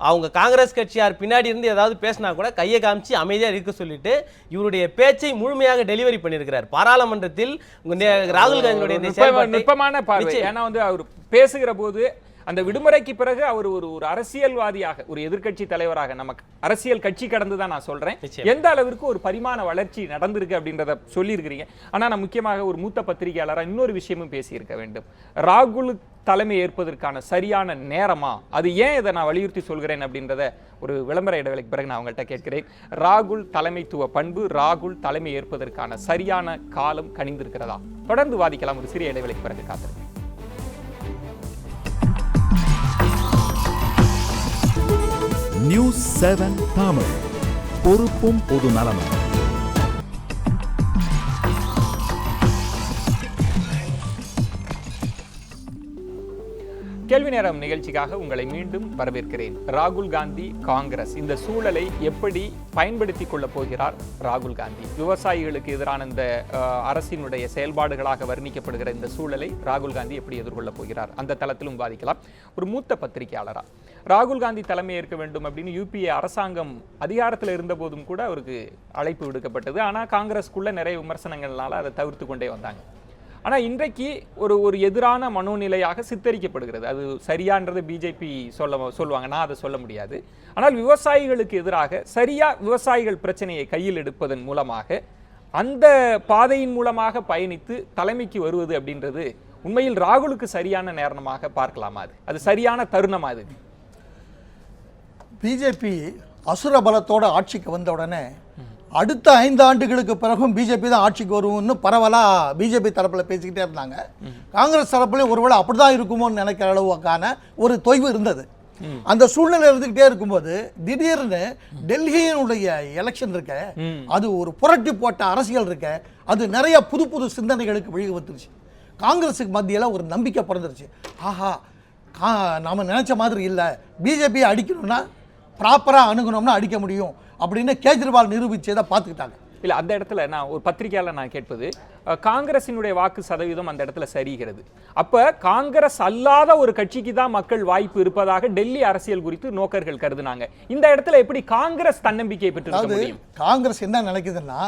அவங்க காங்கிரஸ் கட்சியார் பின்னாடி இருந்து ஏதாவது பேசினா கூட கையை காமிச்சு அமைதியாக இருக்க சொல்லிட்டு இவருடைய பேச்சை முழுமையாக டெலிவரி பண்ணியிருக்கிறார் பாராளுமன்றத்தில். ராகுல் காந்தியுடைய நுட்பமான பார்வை. ஏன்னா வந்து அவர் பேசுகிற போது அந்த விடுமுறைக்கு பிறகு அவர் ஒரு அரசியல்வாதியாக, ஒரு எதிர்க்கட்சி தலைவராக, நமக்கு அரசியல் கட்சி கடந்து தான் நான் சொல்றேன், எந்த அளவிற்கு ஒரு பரிமாண வளர்ச்சி நடந்திருக்கு அப்படின்றத சொல்லியிருக்கிறீங்க. ஆனா நான் முக்கியமாக ஒரு மூத்த பத்திரிகையாளராக இன்னொரு விஷயமும் பேசியிருக்க வேண்டும். ராகுல் தலைமை ஏற்பதற்கான சரியான நேரமா, அது ஏன் இதை நான் வலியுறுத்தி சொல்கிறேன் அப்படின்றத ஒரு விளம்பர இடைவேளைக்கு பிறகு நான் அவங்கள்ட்ட கேட்கிறேன். ராகுல் தலைமைத்துவ பண்பு, ராகுல் தலைமை ஏற்பதற்கான சரியான காலம் கனிந்திருக்கிறதா? தொடர்ந்து வாதிக்கலாம். ஒரு சிறிய இடைவேளைக்கு பிறகு காத்திருக்கேன். நியூஸ் 7 தமிழ், பொறுப்பும் பொது நலமும். கேள்வி நேரம் நிகழ்ச்சிக்காக உங்களை மீண்டும் வரவேற்கிறேன். ராகுல் காந்தி, காங்கிரஸ் இந்த சூழலை எப்படி பயன்படுத்தி கொள்ளப் போகிறார் ராகுல் காந்தி? விவசாயிகளுக்கு எதிரான இந்த அரசினுடைய செயல்பாடுகளாக வர்ணிக்கப்படுகிற இந்த சூழலை ராகுல் காந்தி எப்படி எதிர்கொள்ளப் போகிறார்? அந்த தளத்திலும் பாதிக்கலாம். ஒரு மூத்த பத்திரிகையாளரா ராகுல் காந்தி தலைமை ஏற்க வேண்டும் அப்படின்னு யூபிஏ அரசாங்கம் அதிகாரத்தில் இருந்த போதும் கூட அவருக்கு அழைப்பு விடுக்கப்பட்டது. ஆனால் காங்கிரஸ்குள்ள நிறைய விமர்சனங்கள்னால அதை தவிர்த்து கொண்டே வந்தாங்க. ஆனால் இன்றைக்கு ஒரு எதிரான மனோநிலையாக சித்தரிக்கப்படுகிறது. அது சரியான்றது பிஜேபி சொல்லுவாங்க, நான் அதை சொல்ல முடியாது. ஆனால் விவசாயிகளுக்கு எதிராக சரியா விவசாயிகள் பிரச்சனையை கையில் எடுப்பதன் மூலமாக, அந்த பாதையின் மூலமாக பயணித்து தலைமைக்கு வருவது அப்படின்றது உண்மையில் ராகுலுக்கு சரியான நேரமாக பார்க்கலாமா? அது சரியான தருணமா? அது பிஜேபி அசுர பலத்தோட ஆட்சிக்கு வந்த உடனே அடுத்த 5 ஆண்டுகளுக்கு பிறகும் பிஜேபி தான் ஆட்சிக்கு வரும்னு பரவலாக பிஜேபி தரப்பில் பேசிக்கிட்டே இருந்தாங்க. காங்கிரஸ் தரப்புலேயும் ஒருவேளை அப்படிதான் இருக்குமோன்னு நினைக்கிற அளவுக்கான ஒரு தொய்வு இருந்தது. அந்த சூழ்நிலை இருந்துக்கிட்டே இருக்கும்போது திடீர்னு டெல்லியினுடைய எலெக்ஷன் இருக்க, அது ஒரு புரட்டி போட்ட அரசியல் இருக்க, அது நிறைய புது புது சிந்தனைகளுக்கு வழிவகுத்துருச்சு. காங்கிரஸுக்கு மத்தியில் ஒரு நம்பிக்கை பிறந்துருச்சு. ஆஹா, நாம் நினச்ச மாதிரி இல்லை, பிஜேபியை அடிக்கணும்னா ப்ராப்பராக அணுகணும்னா அடிக்க முடியும் அப்படின்னு கேஜ்ரிவால் நிரூபிச்சதை பார்த்துக்கிட்டாங்க. இல்லை, அந்த இடத்துல நான் ஒரு பத்திரிகையாளர் நான் கேட்பது, காங்கிரசினுடைய வாக்கு சதவீதம் அந்த இடத்துல சரிகிறது. அப்போ காங்கிரஸ் அல்லாத ஒரு கட்சிக்கு தான் மக்கள் வாய்ப்பு இருப்பதாக டெல்லி அரசியல் குறித்து நோக்கர்கள் கருதுனாங்க. இந்த இடத்துல எப்படி காங்கிரஸ் தன்னம்பிக்கை பெற்று முடியும்? காங்கிரஸ் என்ன நினைக்குதுன்னா,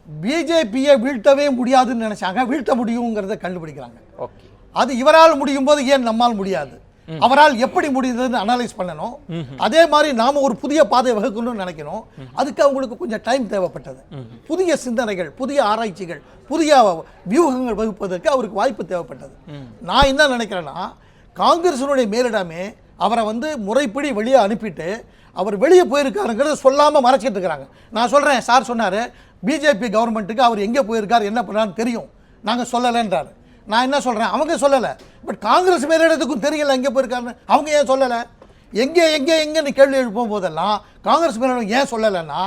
பிஜேபியை வீழ்த்தவே முடியாதுன்னு நினைச்சாங்க, வீழ்த்த முடியுங்கிறத கண்டுபிடிக்கிறாங்க. ஓகே, அது இவரால் முடியும் போது ஏன் நம்மால் முடியாது, அவரால் எப்படி முடியுதுன்னு அனலைஸ் பண்ணணும். அதே மாதிரி நாம ஒரு புதிய பாதை வகுக்கணும்னு நினைக்கணும். அதுக்கு அவங்களுக்கு கொஞ்சம் டைம் தேவைப்பட்டது. புதிய சிந்தனைகள், புதிய ஆராய்ச்சிகள், புதிய வியூகங்கள் வகுப்பதற்கு அவருக்கு வாய்ப்பு தேவைப்பட்டது. நான் என்ன நினைக்கிறேன்னா, காங்கிரஸினுடைய மேலிடமே அவரை முறைப்படி வெளியே அனுப்பிட்டு அவர் வெளியே போயிருக்காருங்கிறத சொல்லாமல் மறைச்சிட்டு இருக்கிறாங்க. நான் சொல்கிறேன், சார் சொன்னார் பிஜேபி கவர்மெண்ட்டுக்கு அவர் எங்கே போயிருக்கார் என்ன பண்ணான்னு தெரியும், நாங்கள் சொல்லலைன்றாரு. நான் என்ன சொல்கிறேன், அவங்க சொல்லலை, பட் காங்கிரஸ் மேலிடத்துக்கும் தெரியல எங்கே போயிருக்காருன்னு. அவங்க ஏன் சொல்லலை? எங்கேன்னு கேள்வி எழுப்பும் போதெல்லாம் காங்கிரஸ் மேலிடம் ஏன் சொல்லலைன்னா,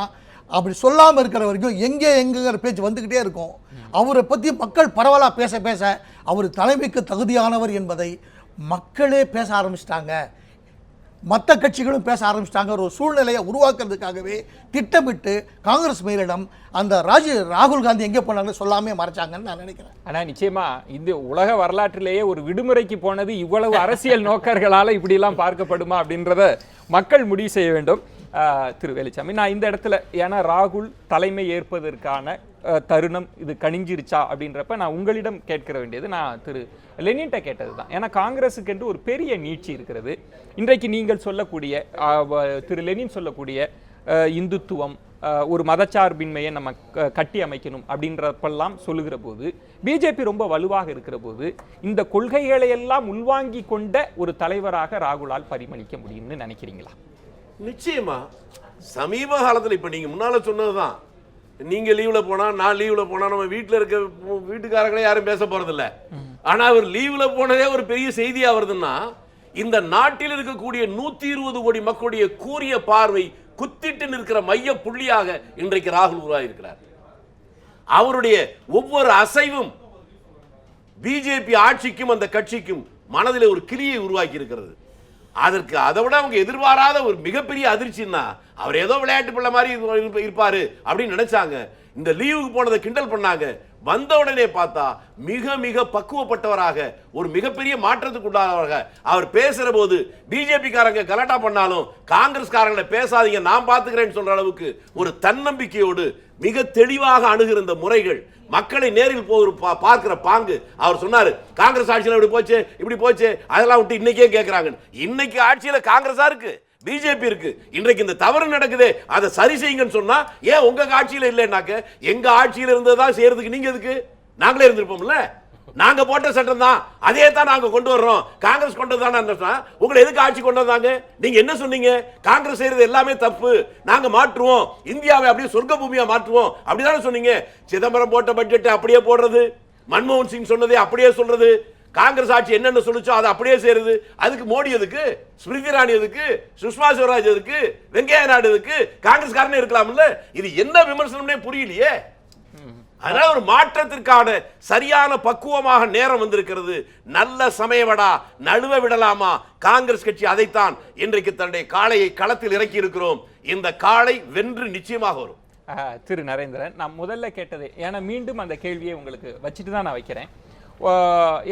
அப்படி சொல்லாமல் இருக்கிற வரைக்கும் எங்கேங்கிற பேச்சு வந்துக்கிட்டே இருக்கும். அவரை பற்றி மக்கள் பரவலாக பேச பேச அவர் தலைமைக்கு தகுதியானவர் என்பதை மக்களே பேச ஆரம்பிச்சிட்டாங்க, மற்ற கட்சிகளும் பேச ஆரம்பிச்சிட்டாங்க. ஒரு சூழ்நிலையை உருவாக்குறதுக்காகவே திட்டமிட்டு காங்கிரஸ் மேலிடம் அந்த ராகுல் காந்தி எங்கே போனாலும் சொல்லாமே மறைச்சாங்கன்னு நான் நினைக்கிறேன். ஆனால் நிச்சயமா இந்த உலக வரலாற்றிலேயே ஒரு விடுமுறைக்கு போனது இவ்வளவு அரசியல் நோக்கர்களால் இப்படிலாம் பார்க்கப்படுமா அப்படின்றத மக்கள் முடிவு செய்ய வேண்டும். திரு வேலுச்சாமி, நான் இந்த இடத்துல ஏன்னா ராகுல் தலைமை ஏற்பதற்கான தருணம் இது கணிஞ்சிருச்சா அப்படின்றப்ப நான் உங்களிடம் கேட்க வேண்டியது, நான் திரு லெனின்ட்ட கேட்டது தான். ஏன்னா காங்கிரஸுக்கு என்று ஒரு பெரிய நீட்சி இருக்கிறது. இன்றைக்கு நீங்கள் சொல்லக்கூடிய திரு லெனின் சொல்லக்கூடிய இந்துத்துவம், ஒரு மதச்சார்பின்மையை நம்ம கட்டி அமைக்கணும் அப்படின்றப்பெல்லாம் சொல்லுகிற போது, பிஜேபி ரொம்ப வலுவாக இருக்கிற போது இந்த கொள்கைகளை எல்லாம் உள்வாங்கி கொண்ட ஒரு தலைவராக ராகுலால் பரிமளிக்க முடியும்னு நினைக்கிறீங்களா? நிச்சயமா. சமீப காலத்தில் இப்ப நீங்க முன்னால சொன்னதுதான், நீங்க லீவ்ல போனா நான் லீவ்ல போனா நம்ம வீட்டுல இருக்க வீட்டுக்காரங்களே யாரும் பேச போறதில்ல. ஆனா அவர் லீவ்ல போனதே ஒரு பெரிய செய்தியா வருதுன்னா, இந்த நாட்டில் இருக்கக்கூடிய 120 கோடி மக்களுடைய கூரிய பார்வை குத்திட்டு நிற்கிற மைய புள்ளியாக இன்றைக்கு ராகுல் உருவாகியிருக்கிறார். அவருடைய ஒவ்வொரு அசைவும் பிஜேபி ஆட்சிக்கும் அந்த கட்சிக்கும் மனதில் ஒரு கிளியை உருவாக்கி இருக்கிறது. அதற்கு அதை விட அவங்க எதிர்பாராத ஒரு மிகப்பெரிய அதிர்ச்சின்னா, அவர் ஏதோ விளையாட்டு பிள்ளை மாதிரி இருப்பாரு அப்படின்னு நினைச்சாங்க. இந்த லீவுக்கு போனதை கிண்டல் பண்ணாங்க. வந்த உடனே பார்த்தா மிக மிக பக்குவப்பட்டவராக, ஒரு மிகப்பெரிய மாற்றத்துக்கு உண்டானவராக அவர் பேசுற போது, பிஜேபி காரங்க கலாட்டா பண்ணாலும் காங்கிரஸ்காரங்களை பேசாதீங்க நான் பார்த்துக்கிறேன்னு சொல்ற அளவுக்கு ஒரு தன்னம்பிக்கையோடு மிக தெளிவாக அணுகிற இந்த முறைகள், மக்களை நேரில் பார்க்கிற பாங்கு. அவர் சொன்னாரு, காங்கிரஸ் ஆட்சியில் இப்படி போச்சு அதெல்லாம் விட்டு இன்னைக்கே கேட்கிறாங்க. இன்னைக்கு ஆட்சியில காங்கிரஸா இருக்கு, பிஜேபி இருக்கு. இன்றைக்கு இந்த தவறு நடக்குது, அதை சரி செய்யுங்கன்னு சொன்னா ஏன் உங்க ஆட்சியில இல்லைன்னாக்க, எங்க ஆட்சியில இருந்ததான் செய்யறதுக்கு நீங்க எதுக்கு? நாங்களே இருந்திருப்போம்ல. நாங்க போட்ட சட்டம் தான், அதே தான் நாங்க கொண்டு வர்றோம். காங்கிரஸ் கொண்டு வந்தானா உங்களை எதுக்கு ஆட்சி கொண்டு வந்தாங்க? நீங்க என்ன சொன்னீங்க? காங்கிரஸ் செய்யறது எல்லாமே தப்பு, நாங்க மாற்றுவோம், இந்தியாவை அப்படியே சொர்க்க பூமியா மாற்றுவோம் அப்படிதானே சொன்னீங்க. சிதம்பரம் போட்ட பட்ஜெட் அப்படியே போடுறது, மன்மோகன் சிங் சொன்னதே அப்படியே சொல்றது, காங்கிரஸ் ஆட்சி என்னென்ன சொல்லுச்சோ அதை அப்படியே செய்யறது. அதுக்கு மோடி எதுக்கு? ஸ்மிருதி இரானி எதுக்கு? சுஷ்மா ஸ்வராஜ் எதுக்கு? வெங்கையா நாயுடு எதுக்கு? காங்கிரஸ்காரனே இருக்கலாம்ல. இது என்ன விமர்சனம்னே புரியலையே. அதனால ஒரு மாற்றத்திற்கான சரியான பக்குவமாக நேரம் வந்திருக்கிறது. நல்ல சமயவடா, நழுவ விடலாமா காங்கிரஸ் கட்சி? அதைத்தான் இன்றைக்கு தன்னுடைய காளையை களத்தில் இறக்கி இருக்கிறோம். இந்த காளை வென்று நிச்சயமாக வரும். திரு நரேந்திரன், நான் முதல்ல கேட்டது, ஏன்னா மீண்டும் அந்த கேள்வியை உங்களுக்கு வச்சுட்டு தான் நான் வைக்கிறேன்.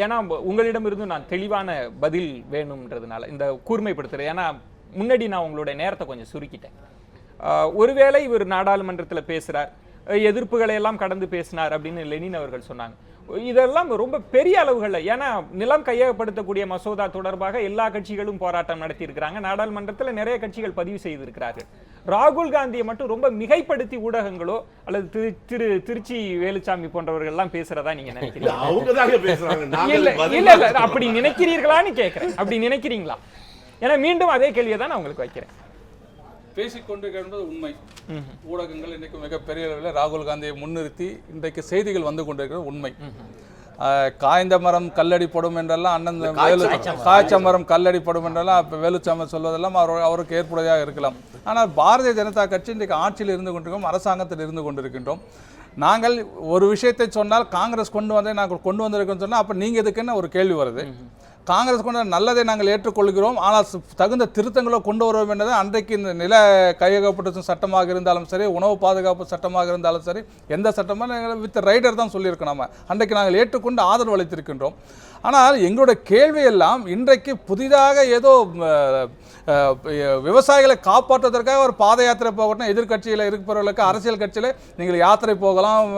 ஏன்னா உங்களிடமிருந்து நான் தெளிவான பதில் வேணும்ன்றதுனால இந்த கூர்மைப்படுத்துறேன். ஏன்னா முன்னாடி நான் உங்களுடைய நேரத்தை கொஞ்சம் சுருக்கிட்டேன். ஒருவேளை இவர் நாடாளுமன்றத்தில் பேசுகிறார், எதிர்ப்புகளை எல்லாம் கடந்து பேசினார் அப்படின்னு லெனின் அவர்கள் சொன்னாங்க. இதெல்லாம் ரொம்ப பெரிய அளவுகளில், ஏன்னா நிலம் கையகப்படுத்தக்கூடிய மசோதா தொடர்பாக எல்லா கட்சிகளும் போராட்டம் நடத்தி இருக்கிறாங்க. நாடாளுமன்றத்தில் நிறைய கட்சிகள் பதிவு செய்திருக்கிறார்கள். ராகுல் காந்தியை மட்டும் ரொம்ப மிகைப்படுத்தி ஊடகங்களோ அல்லது திருச்சி வேலுச்சாமி போன்றவர்கள் எல்லாம் பேசுறதா நீங்க நினைக்கிறீங்க? அப்படி நினைக்கிறீர்களான்னு கேட்கிறேன். அப்படி நினைக்கிறீங்களா? ஏன்னா மீண்டும் அதே கேள்வியை தான் நான் உங்களுக்கு வைக்கிறேன். பேசிக்கொண்டிருக்கிறது என்பது உண்மை. ஊடகங்கள் இன்றைக்கு மிகப்பெரிய அளவில் ராகுல் காந்தியை முன்னிறுத்தி இன்றைக்கு செய்திகள் வந்து கொண்டிருக்கிறது உண்மை. காய்ந்த மரம் கல்லடிப்படும் என்றெல்லாம் அண்ணன் காய்ச்ச மரம் கல்லடிப்படும் என்றெல்லாம் இப்போ வேலுச்சாமி சொல்வதெல்லாம் அவருக்கு ஏற்புடையாக இருக்கலாம். ஆனால் பாரதிய ஜனதா கட்சி இன்றைக்கு ஆட்சியில் இருந்து கொண்டிருக்கோம், அரசாங்கத்தில் இருந்து கொண்டிருக்கின்றோம். நாங்கள் ஒரு விஷயத்தை சொன்னால் காங்கிரஸ் கொண்டு வந்தே நாங்கள் கொண்டு வந்திருக்கோம்னு சொன்னால் அப்போ நீங்கள் எதுக்குன்னு ஒரு கேள்வி வருது. காங்கிரஸ் கொண்ட நல்லதை நாங்கள் ஏற்றுக்கொள்கிறோம், ஆனால் தகுந்த திருத்தங்களோ கொண்டு வருவோம் என்பது அன்றைக்கு இந்த நில கையகப்படுத்தும் சட்டமாக இருந்தாலும் சரி, உணவு பாதுகாப்பு சட்டமாக இருந்தாலும் சரி, எந்த சட்டமாக வித் ரைடர் தான் சொல்லியிருக்கோம். நம்ம அன்றைக்கு நாங்கள் ஏற்றுக்கொண்டு ஆதரவு அளித்திருக்கின்றோம். ஆனால் எங்களுடைய கேள்வியெல்லாம் இன்றைக்கு புதிதாக ஏதோ விவசாயிகளை காப்பாற்றுவதற்காக ஒரு பாத யாத்திரை போகட்டும், எதிர்கட்சியில் இருக்கிறவர்களுக்கு அரசியல் கட்சியில் நீங்கள் யாத்திரை போகலாம்,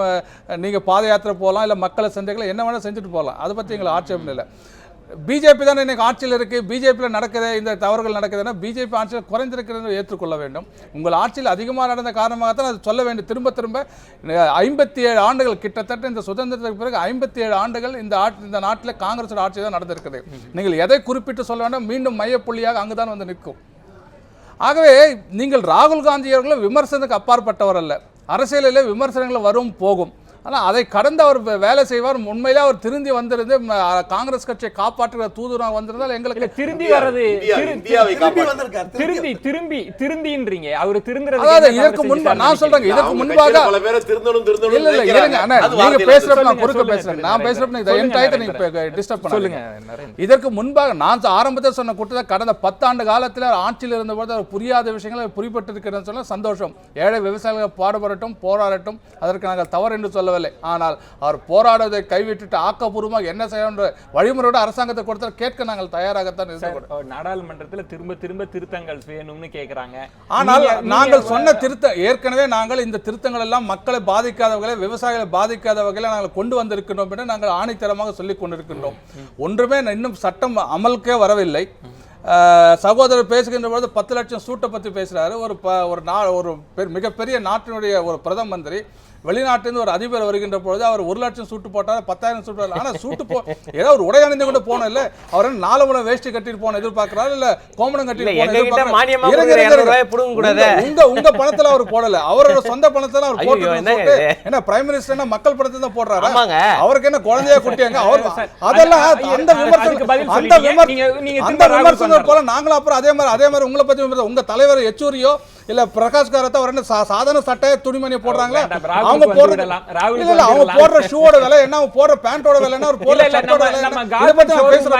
நீங்கள் பாத யாத்திரை போகலாம், இல்லை மக்களை சந்திக்கலாம், என்ன வேணால் செஞ்சுட்டு போகலாம். அதை பற்றி எங்களுக்கு ஆட்சேபம் இல்லை. பிஜேபி தான் இன்னைக்கு ஆட்சியில் இருக்குது, பிஜேபியில் நடக்குது இந்த தவறுகள் நடக்குதுன்னா பிஜேபி ஆட்சியில் குறைந்திருக்கிறது ஏற்றுக்கொள்ள வேண்டும். உங்கள் ஆட்சியில் அதிகமாக நடந்த காரணமாகத்தான் அது சொல்ல வேண்டும். திரும்ப திரும்ப 57 ஆண்டுகள் கிட்டத்தட்ட இந்த சுதந்திரத்துக்கு பிறகு 57 ஆண்டுகள் இந்த நாட்டில் காங்கிரஸோட ஆட்சி தான் நடந்திருக்குது. நீங்கள் எதை குறிப்பிட்டு சொல்ல வேண்டும், மீண்டும் மையப்புள்ளியாக அங்கு தான் வந்து நிற்கும். ஆகவே நீங்கள் ராகுல் காந்தி அவர்களும் விமர்சனத்துக்கு அப்பாற்பட்டவர் அல்ல. அரசியலில் விமர்சனங்கள் வரும் போகும், ஆனால் அதை கடந்து அவர் வேலை செய்வார். உண்மையிலே அவர் திருந்தி வந்திருந்து காங்கிரஸ் கட்சியை காப்பாற்றுகிற தூதுவராக வந்திருந்தால் எங்களுக்கு திருந்தி வர்றது திருந்தின்றீங்க. அவர் திருந்துறது அதாவது இதற்கு முன்பு நான் சொல்றேன், இதற்கு முன்பாக இல்ல நீங்க பேசுறப்ப நான் குறுக்க பேசுறேன், நான் பேசுறப்ப நீங்க டிஸ்டர்ப் பண்ணுங்க. இதற்கு முன்பாக நான் ஆரம்பத்தில் சொன்ன கூட்டத்தை கடந்த 10 ஆண்டு காலத்தில் ஆட்சியில் இருந்தபோது அவர் புரியாத விஷயங்களை புரிபட்டு இருக்கிறது சொல்ல சந்தோஷம். ஏழை விவசாயிகள் பாடுபடட்டும், போராடட்டும், அதற்கு நாங்கள் தவறு என்று சொல்ல. ஆனால் அவர் போராடுவதை கைவிட்டுட்டு ஆக்கப்பூர்வமாக என்ன செய்ய வழிமுறையோட அரசாங்கத்தை கொடுத்தால் கேட்க நாங்கள் தயாராகத்தான் இருக்கிறோம். நாடாளுமன்றத்தில் திரும்ப திரும்ப திருத்தங்கள் வேணும்னு கேட்கிறாங்க. ஆனால் நாங்கள் சொன்ன திருத்தம் ஏற்கனவே நாங்கள் இந்த திருத்தங்கள் எல்லாம் மக்களை பாதிக்காத வகையில், விவசாயிகளை பாதிக்காத வகையில் நாங்கள் கொண்டு வந்திருக்கின்றோம் என்று நாங்கள் ஆணித்தரமாக சொல்லிக் கொண்டிருக்கின்றோம். ஒன்றுமே இன்னும் சட்டம் அமலுக்கே வரவில்லை. சகோதரர் பேசுகின்ற பொழுது 10 லட்சம் சூட்டை பற்றி பேசுகிறாரு. ஒரு மிகப்பெரிய நாட்டினுடைய ஒரு பிரதம மந்திரி வெளிநாட்டிலிருந்து ஒரு அதிபர் வருகின்ற பொழுது அவர் 1 லட்சம் சூட்டு போட்டார், 10,000 சூட்டு. ஆனால் சூட்டு ஏதோ ஒரு உடை அணிந்து கொண்டு போன இல்லை, அவர் 4 முறை வேஷ்டி கட்டிட்டு போன எதிர்பார்க்கிறாரு, இல்ல கோமணம் கட்டிட்டு உங்க பணத்துல அவர் போடல, அவரோட சொந்த பணத்துல அவர் போட்டு என்ன பிரைம் மினிஸ்டர் மக்கள் பணத்தை தான் போடுறாரு. அவருக்கு என்ன குழந்தையா குட்டியாங்க அவர்? அதெல்லாம் அந்த விமர்சனம் போல நாங்களும் அப்புறம் அதே மாதிரி உங்களை பத்தி உங்க தலைவர் யெச்சூரியோ இல்ல பிரகாஷ் காரத்தை அவர் என்ன சாதாரண சட்டையை துணிமணியை போடுறாங்களா? அவங்க போடுற ஷூவோட விலை என்ன, போடுற பேண்டோட விலை என்ன, போடுற ஷர்ட்டோட விலை என்ன, இத பத்தி நான் பேசுறேன்.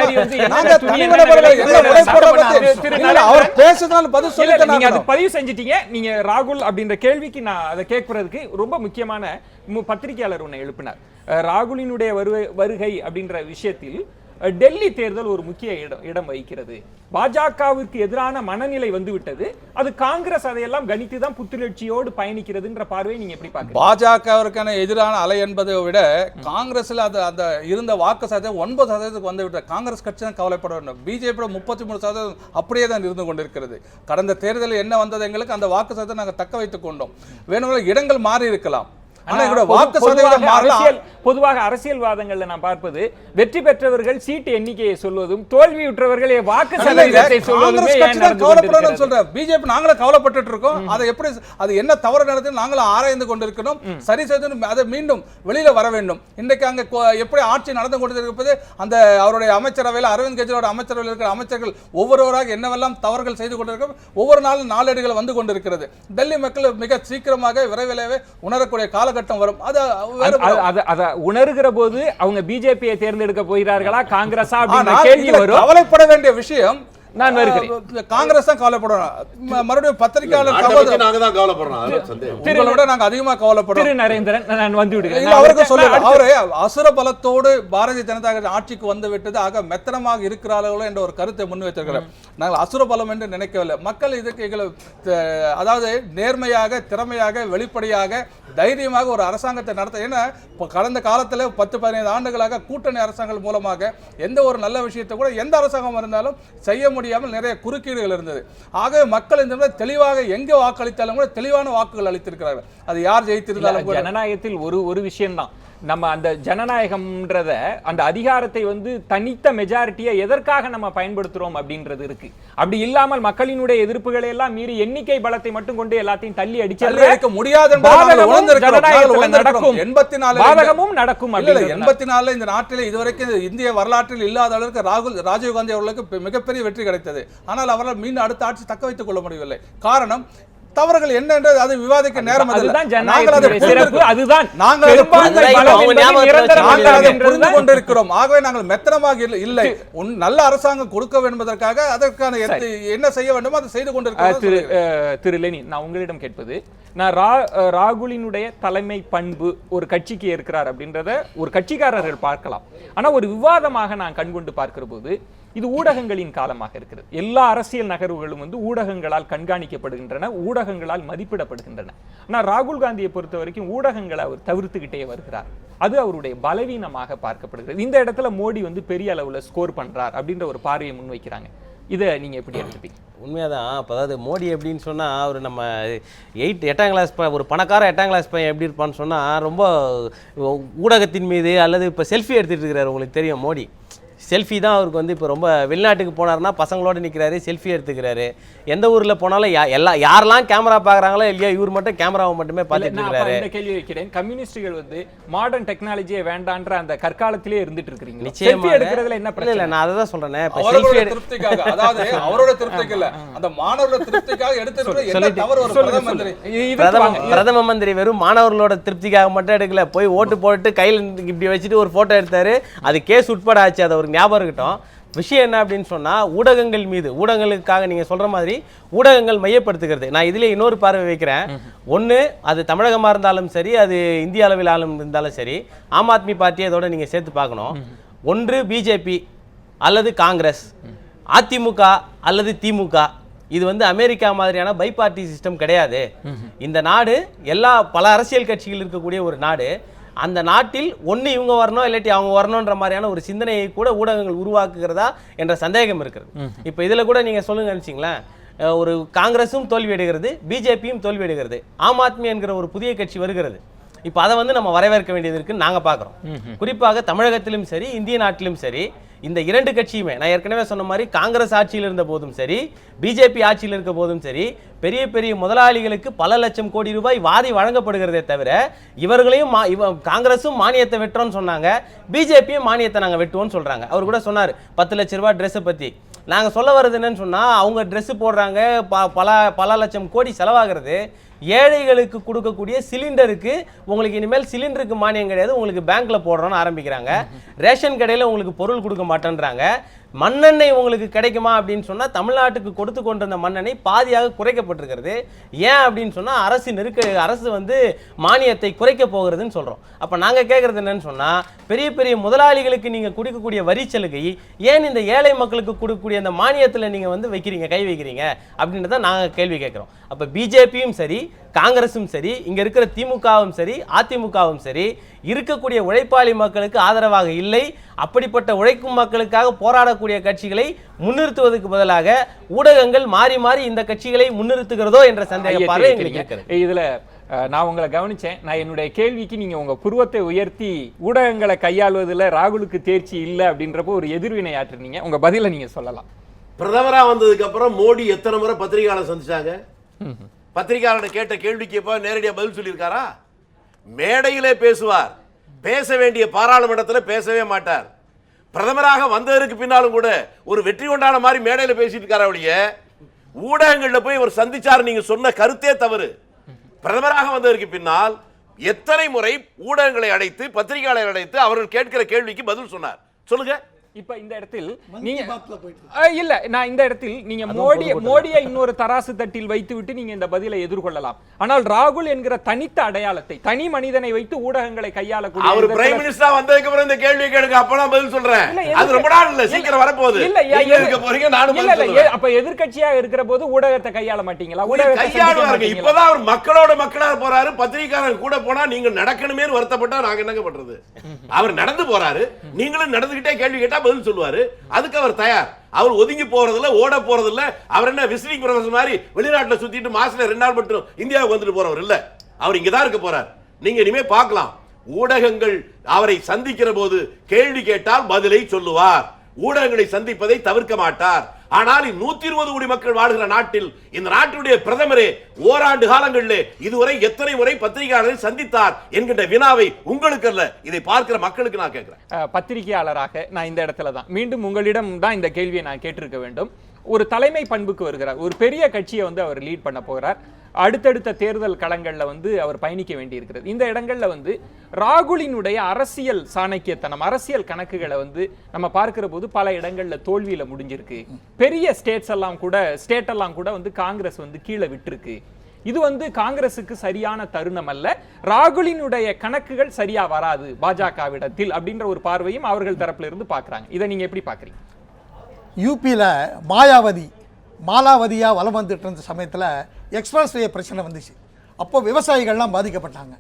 நாங்க அவர் பேசுறதால பதில் சொல்லிட்டு நீங்க அது பதிவு செஞ்சிட்டீங்க. நீங்க ராகுல் அப்படின்ற கேள்விக்கு நான் அதை கேட்கறதுக்கு ரொம்ப முக்கியமான பத்திரிகையாளர் ஒண்ணு எழுப்பினார். ராகுலினுடைய வருகை அப்படின்ற விஷயத்தில் டெல்லி தேர்தல் ஒரு முக்கிய இடம் வகிக்கிறது. பாஜகவிற்கு எதிரான மனநிலை வந்துவிட்டது. அது காங்கிரஸ் அதையெல்லாம் கணித்து தான் புத்துணர்ச்சியோடு பயணிக்கிறதுன்ற பார்வையை நீங்க எப்படி பாக்குறீங்க? பாஜகவிற்கான எதிரான அலை என்பதை விட காங்கிரஸ்ல அந்த இருந்த வாக்கு சதவீதம் 9% வந்து விட்ட காங்கிரஸ் கட்சி தான் கவலைப்பட வேண்டும். பிஜேபி 33% அப்படியே தான் இருந்து கொண்டிருக்கிறது. கடந்த தேர்தலில் என்ன வந்தது எங்களுக்கு அந்த வாக்கு சதவீதம் நாங்கள் தக்க வைத்துக் கொண்டோம். வேணும்னா இடங்கள் மாறி இருக்கலாம். பொதுவாக அரசியல்வாதங்கள்ல நான் பார்ப்பது வெற்றி பெற்றவர்கள் சீட்டு எண்ணிக்கையை சொல்வதும் தோல்வியுற்றவர்கள் வாக்கு சதவீதத்தை சொல்வதும் சொல்றேன். பிஜேபி நாங்களும் கவலைப்பட்டு இருக்கோம். அதை எப்படி அது என்ன தவறு நடந்து நாங்களும் ஆராய்ந்து கொண்டிருக்கிறோம். சரி செய்து அதை மீண்டும் வெளியில வர வேண்டும். இன்றைக்கு அங்க எப்படி ஆட்சி நடந்து கொண்டிருப்பது, அந்த அவருடைய அமைச்சரவையில் அரவிந்த் கெஜ்ரிவால் அமைச்சரவையில் இருக்கிற அமைச்சர்கள் ஒவ்வொருவராக என்னவெல்லாம் தவறுகள் செய்து கொண்டிருக்கிறோம். ஒவ்வொரு நாளும் நாளேடுகள் வந்து கொண்டிருக்கிறது. டெல்லி மக்கள் மிக சீக்கிரமாக விரைவிலேயே உணரக்கூடிய கால வரும். அதை உணர்கிற போது அவங்க பிஜேபியை தேர்ந்தெடுக்க போகிறார்களா காங்கிரஸா அப்படிங்கிற கேள்வி வரும். கவலைப்பட வேண்டிய விஷயம் நான் வருகிறேன். காங்கிரஸ் தான் கவலைப்படுறோம். மறுபடியும் பத்திரிகையாளர் உங்களோட நாங்க அதிகமா கவலைப்படுறோம். திரு நரேந்திரன் நான் வந்து விடுகிறேன். அவருக்கு சொல்லுங்க, அவரு அசுர பலத்தோடு பாரதிய ஜனதா ஆட்சிக்கு வந்து விட்டது ஆக மெத்தனமாக இருக்கிறார்களோ என்ற ஒரு கருத்தை முன்வைத்திருக்கிறோம். நாங்கள் அசுர பலம் என்று நினைக்கவில்லை. மக்கள் இதுக்கு அதாவது நேர்மையாக, திறமையாக, வெளிப்படையாக, தைரியமாக ஒரு அரசாங்கத்தை நடத்த. ஏன்னா கடந்த காலத்தில் 10-15 ஆண்டுகளாக கூட்டணி அரசாங்கம் மூலமாக எந்த ஒரு நல்ல விஷயத்தை கூட எந்த அரசாங்கம் இருந்தாலும் செய்ய முடியாமல் நிறைய குறுக்கீடுகள் இருந்தது. ஆகவே மக்கள் இந்த தெளிவாக எங்கே வாக்களித்தாலும் கூட தெளிவான வாக்குகள் அளித்திருக்கிறார்கள். அது யார் ஜெயித்திருந்தாலும் ஜனநாயகத்தில் ஒரு விஷயம்தான், நம்ம அந்த ஜனநாயகம்ன்றத அந்த அதிகாரத்தை வந்து தனித்த மெஜாரிட்டியை எதற்காக நம்ம பயன்படுத்துறோம் அப்படின்றது இருக்கு. அப்படி இல்லாமல் மக்களினுடைய எதிர்ப்புகளை எல்லாம் மீறி எண்ணிக்கை பலத்தை மட்டும் கொண்டு எல்லாத்தையும் தள்ளி அடிக்க முடியாது. நடக்கும். 84 இந்த நாட்டில் இதுவரைக்கும் இந்திய வரலாற்றில் இல்லாத அளவுக்கு ராஜீவ்காந்தி அவர்களுக்கு மிகப்பெரிய வெற்றி கிடைத்தது. ஆனால் அவரால் மீண்டும் அடுத்த ஆட்சி தக்க வைத்துக் கொள்ள முடியவில்லை. காரணம் தவறுகள் என்ன என்று அதை விவாதிக்க நேரம் இல்லை. அதுதான் நாங்கள் அதை ஜனநாயகத்தினுடைய சிறப்பு. அதுதான் நாங்கள் அதை பெரும்பான்மை புரிந்து- பலம் என்பது ஞாபகத்தில் நிரந்தரம் நாங்கள் இல்லை அதை என்றுதான் புரிந்து கொண்டிருக்கிறோம். ஆகவே நாங்கள் மெத்தனமாக இல்லை. நல்ல அரசாங்கம் கொடுக்க என்பதற்காக அதற்கான என்ன செய்ய வேண்டுமோ அதை செய்து கொண்டிருக்கிறோம். திரு லெனின், நான் உங்களிடம் கேட்பது, நான் ராகுலினுடைய தலைமை பண்பு ஒரு கட்சிக்கு இருக்கிறார் அப்படின்றத ஒரு கட்சிக்காரர்கள் பார்க்கலாம். ஆனா ஒரு விவாதமாக நான் கண்கொண்டு பார்க்கிற போது இது ஊடகங்களின் காலமாக இருக்கிறது. எல்லா அரசியல் நகர்வுகளும் ஊடகங்களால் கண்காணிக்கப்படுகின்றன, ஊடகங்களால் மதிப்பிடப்படுகின்றன. ஆனால் ராகுல் காந்தியை பொறுத்த வரைக்கும் ஊடகங்களை அவர் தவிர்த்துக்கிட்டே வருகிறார். அது அவருடைய பலவீனமாக பார்க்கப்படுகிறது. இந்த இடத்துல மோடி பெரிய அளவுல ஸ்கோர் பண்றார் அப்படின்ற ஒரு பார்வையை முன்வைக்கிறாங்க. இதை நீங்க எப்படி எடுத்துப்பீங்க? உண்மையாதான். அப்போ அதாவது மோடி எப்படின்னு சொன்னால் அவர் நம்ம 8ஆம் கிளாஸ் ஒரு பணக்கார 8ஆம் கிளாஸ் பையன் எப்படி இருப்பான்னு சொன்னால் ரொம்ப ஊடகத்தின் மீது அல்லது இப்போ செல்ஃபி எடுத்துகிட்டு இருக்கிறார். உங்களுக்கு தெரியும் மோடி செல்ஃபி தான் அவருக்கு இப்போ ரொம்ப வெளிநாட்டுக்கு போனார்னா பசங்களோட நிற்கிறாரு, செல்ஃபி எடுத்துக்கிறாரு. எந்த ஊரில் போனாலும் யாரெல்லாம் கேமரா பார்க்குறாங்களோ இல்லையா இவர் மட்டும் கேமராவை மட்டுமே பார்த்துட்டு இருக்கிறாரு. இந்த கேள்வி வைக்கிறேன், கம்யூனிஸ்டுகள் மாடர்ன் டெக்னாலஜியே வேண்டான்ற அந்த கற்காலத்திலே இருந்துட்டு இருக்கீங்க. நிச்சயமா எடுக்கிறதுல என்ன பிரச்சனை? இல்லை, நான் அதை தான் சொல்கிறேன். அவரோட திருப்திக்காக, அதாவது அவரோட திருப்திக்கு இல்ல, அந்த மாணவரோட திருப்திக்காக பிரதம மந்திரி வெறும் மாணவர்களோட திருப்திக்காக மட்டும் எடுக்கல, போய் ஓட்டு போட்டு கையில் இப்படி வச்சுட்டு ஒரு போட்டோ எடுத்தாரு. அது கேஸ் உட்பட ஆச்சு. அது ஒரு ஞாபகம் இருக்கட்டும். விஷயம் என்ன அப்படின்னு சொன்னால் ஊடகங்கள் மீது, ஊடகங்களுக்காக நீங்கள் சொல்கிற மாதிரி ஊடகங்கள் மையப்படுத்துகிறது. நான் இதிலே இன்னொரு பார்வை வைக்கிறேன். ஒன்று, அது தமிழகமாக இருந்தாலும் சரி, அது இந்திய அளவிலாலும் இருந்தாலும் சரி, ஆம் ஆத்மி பார்ட்டியை இதோட நீங்கள் சேர்த்து பார்க்கணும். ஒன்று பிஜேபி அல்லது காங்கிரஸ், அதிமுக அல்லது திமுக. இது அமெரிக்கா மாதிரியான பை பார்ட்டி சிஸ்டம் கிடையாது. இந்த நாடு பல அரசியல் கட்சிகள் இருக்கக்கூடிய ஒரு நாடு. அந்த நாட்டில் ஒன்று இவங்க வரணும் இல்லாட்டி அவங்க வரணுன்ற மாதிரியான ஒரு சிந்தனையை கூட ஊடகங்கள் உருவாக்குகிறதா என்ற சந்தேகம் இருக்கிறது. இப்போ இதில் கூட நீங்கள் சொல்லுங்க நினச்சிங்களேன், ஒரு காங்கிரஸும் தோல்வி அடைகிறது, பிஜேபியும் தோல்வி அடைகிறது, ஆம் ஆத்மி என்கிற ஒரு புதிய கட்சி வருகிறது. இப்போ அதை நம்ம வரவேற்க வேண்டியது இருக்குன்னு நாங்கள் பார்க்குறோம். குறிப்பாக தமிழகத்திலும் சரி, இந்திய நாட்டிலும் சரி, இந்த இரண்டு கட்சியுமே நான் ஏற்கனவே சொன்ன மாதிரி காங்கிரஸ் ஆட்சியில் இருந்த போதும் சரி, பிஜேபி ஆட்சியில் இருக்க போதும் சரி, பெரிய பெரிய முதலாளிகளுக்கு பல லட்சம் கோடி ரூபாய் வாரி வழங்கப்படுகிறதே தவிர இவர்களையும் காங்கிரஸும் மானியத்தை வெட்டுறோன்னு சொன்னாங்க, பிஜேபியும் மானியத்தை நாங்கள் வெட்டுவோம்னு சொல்கிறாங்க. அவர் கூட சொன்னார் 10 லட்ச ரூபாய் ட்ரெஸ்ஸை பற்றி. நாங்கள் சொல்ல வர்றது என்னன்னு சொன்னால், அவங்க ட்ரெஸ்ஸு போடுறாங்க, பல லட்சம் கோடி செலவாகிறது. ஏழைகளுக்கு கொடுக்கக்கூடிய சிலிண்டருக்கு உங்களுக்கு இனிமேல் சிலிண்டருக்கு மானியம் கிடையாது, உங்களுக்கு பேங்க்ல போடுறோன்னு ஆரம்பிக்கிறாங்க. ரேஷன் கடையில் உங்களுக்கு பொருள் கொடுக்க மாட்டேன்றாங்க. மண்ணெண்ணெய் உங்களுக்கு கிடைக்குமா அப்படின்னு சொன்னால் தமிழ்நாட்டுக்கு கொடுத்து கொண்டிருந்த மண்ணெண்ணெய் பாதியாக குறைக்கப்பட்டிருக்கிறது. ஏன் அப்படின்னு சொன்னால் அரசு மானியத்தை குறைக்க போகிறதுன்னு சொல்கிறோம். அப்போ நாங்கள் கேட்குறது என்னன்னு சொன்னால், பெரிய பெரிய முதலாளிகளுக்கு நீங்கள் கொடுக்கக்கூடிய வரி சலுகை ஏன் இந்த ஏழை மக்களுக்கு கொடுக்கக்கூடிய அந்த மானியத்தில் நீங்கள் வைக்கிறீங்க, கை வைக்கிறீங்க அப்படின்றத நாங்கள் கேள்வி கேட்குறோம். அப்போ பிஜேபியும் சரி, காங்கிரஸும் சரி, இங்கே இருக்கிற திமுகவும் சரி, அதிமுகவும் சரி, இருக்கக்கூடிய உழைப்பாளி மக்களுக்கு ஆதரவாக இல்லை. அப்படிப்பட்ட உழைக்கும் மக்களுக்காக போராடக்கூடிய கட்சிகளை முன்னிறுத்துவதற்கு பதிலாக ஊடகங்கள் மாறி மாறி இந்த கட்சிகளை முன்னிறுத்துகிறதோ என்ற சந்தேக பார்வை எங்களுக்கு இருக்கிறது. இதுல நான் உங்களை கவனிச்சேன். நான் என்னுடைய கேள்விக்கு நீங்க உங்க புருவத்தை உயர்த்தி ஊடகங்களை கையாள்வதில் ராகுலுக்கு தேர்ச்சி இல்லை அப்படின்றப்போ ஒரு எதிர்வினை ஆற்றுனீங்க. உங்க பதில நீங்க சொல்லலாம். பிரதமரா வந்ததுக்கு அப்புறம் மோடி எத்தனை முறை பத்திரிகையாளர் சந்திச்சாங்க? பத்திரிகையாளர் கேட்ட கேள்விக்கு நேரடியாக பதில் சொல்லியிருக்காரா? மேடையிலே பேசுவார், பேச வேண்டிய பாராளுமன்றத்தில் பேசவே மாட்டார். பிரதமராக வந்ததற்கு பின்னாலும் கூட ஒரு வெற்றி கொண்டாட மாதிரி மேடையில் பேசிட்டு இருக்காரு. அவளிய ஊடகங்களில் போய் ஒரு சந்திச்சார், நீங்க சொன்ன கருத்தே தவறு. பிரதமராக வந்ததற்கு பின்னால் எத்தனை முறை ஊடகங்களை அழைத்து, பத்திரிகையாளரை அழைத்து அவர்கள் கேட்கிற கேள்விக்கு பதில் சொன்னார்? சொல்லுங்க. இப்ப இந்த இடத்தில் நீங்க மோடியை இன்னொரு தராசு தட்டில் வைத்து விட்டு நீங்க இந்த பதிலை எதிர்கொள்ளலாம். ஆனால் ராகுல் என்கிற தனித்த அடையாளத்தை, தனி மனிதனை வைத்து ஊடகங்களை கையாளக்கூடிய அவர் பிரைம் மினிஸ்டரா வந்ததுக்கு அப்புறம் இந்த கேள்வியை கேளுங்க, அப்ப நான் பதில் சொல்றேன். அது ரொம்ப நாள் இல்ல, சீக்கிரம் வரப்போகுது. அப்ப எதிர்க்கட்சியாக இருக்கிற போது ஊடகத்தை கையாள மாட்டீங்களா? கையாளுவாங்க. இப்பதான் அவர் மக்களாக போறாரு. பத்திரிகையாளர் கூட போனா நீங்க நடக்கணுமே வருத்தப்பட்டா நாங்க என்னங்க பண்றது? அவர் நடந்து போறாரு, நீங்களும் நடந்துகிட்டே கேள்வி கேட்டா பதில் சொல்லுவாரு. அதுக்கு அவர் தயார். அவர் ஒதுங்கி போறதில்ல, ஓட போறதில்ல. அவர் என்ன விசிட்டிங் ப்ரொஃபசர் மாதிரி வெளிநாட்டுல சுத்திட்டு மாசத்துல 2 நாள் மட்டும் இந்தியாவுக்கு வந்துட்டு போறவர் இல்ல. அவர் இங்கதான் இருக்க போறார். நீங்க இனிமே பார்க்கலாம். ஊடகங்கள் அவரை சந்திக்கிற போது கேள்வி கேட்டால் பதிலை சொல்லுவார். ஊடகங்களை சந்திப்பதை தவிர்க்க மாட்டார். ஆனால் 120 கோடி மக்கள் வாழ்கிற நாட்டில் இந்த நாட்டுடைய பிரதமரே ஓராண்டு காலங்களிலே இதுவரை எத்தனை முறை பத்திரிகையாளரை சந்தித்தார் என்கின்ற வினாவை உங்களுக்கு அல்ல, இதை பார்க்கிற மக்களுக்கு நான் கேட்கிறேன். பத்திரிகையாளராக நான் இந்த இடத்துல தான் மீண்டும் உங்களிடம் தான் இந்த கேள்வியை நான் கேட்டிருக்க வேண்டும். ஒரு தலைமை பண்புக்கு வருகிறார். ஒரு பெரிய கட்சியை வந்து அவர் லீட் பண்ண போகிறார். அடுத்தடுத்த தேர்தல் களங்கள்ல வந்து அவர் பயணிக்க வேண்டி இருக்கிறது. இந்த இடங்கள்ல வந்து ராகுலினுடைய அரசியல் சாணக்கியத்தனம், அரசியல் கணக்குகளை வந்து நம்ம பார்க்கிற போது பல இடங்கள்ல தோல்வியில முடிஞ்சிருக்கு. பெரிய ஸ்டேட் எல்லாம் கூட வந்து காங்கிரஸ் வந்து கீழே விட்டுருக்கு. இது வந்து காங்கிரசுக்கு சரியான தருணம் அல்ல, ராகுலினுடைய கணக்குகள் சரியா வராது பாஜகவிடத்தில் அப்படின்ற ஒரு பார்வையும் அவர்கள் தரப்புல இருந்து பார்க்கறாங்க. இதை நீங்க எப்படி பார்க்கறீங்க? யூபியில் மாலாவதியாக வலம் வந்துட்டு இருந்த சமயத்தில் எக்ஸ்பிரஸ் வே பிரச்சனை வந்துச்சு. அப்போ விவசாயிகள்லாம் பாதிக்கப்பட்டாங்க.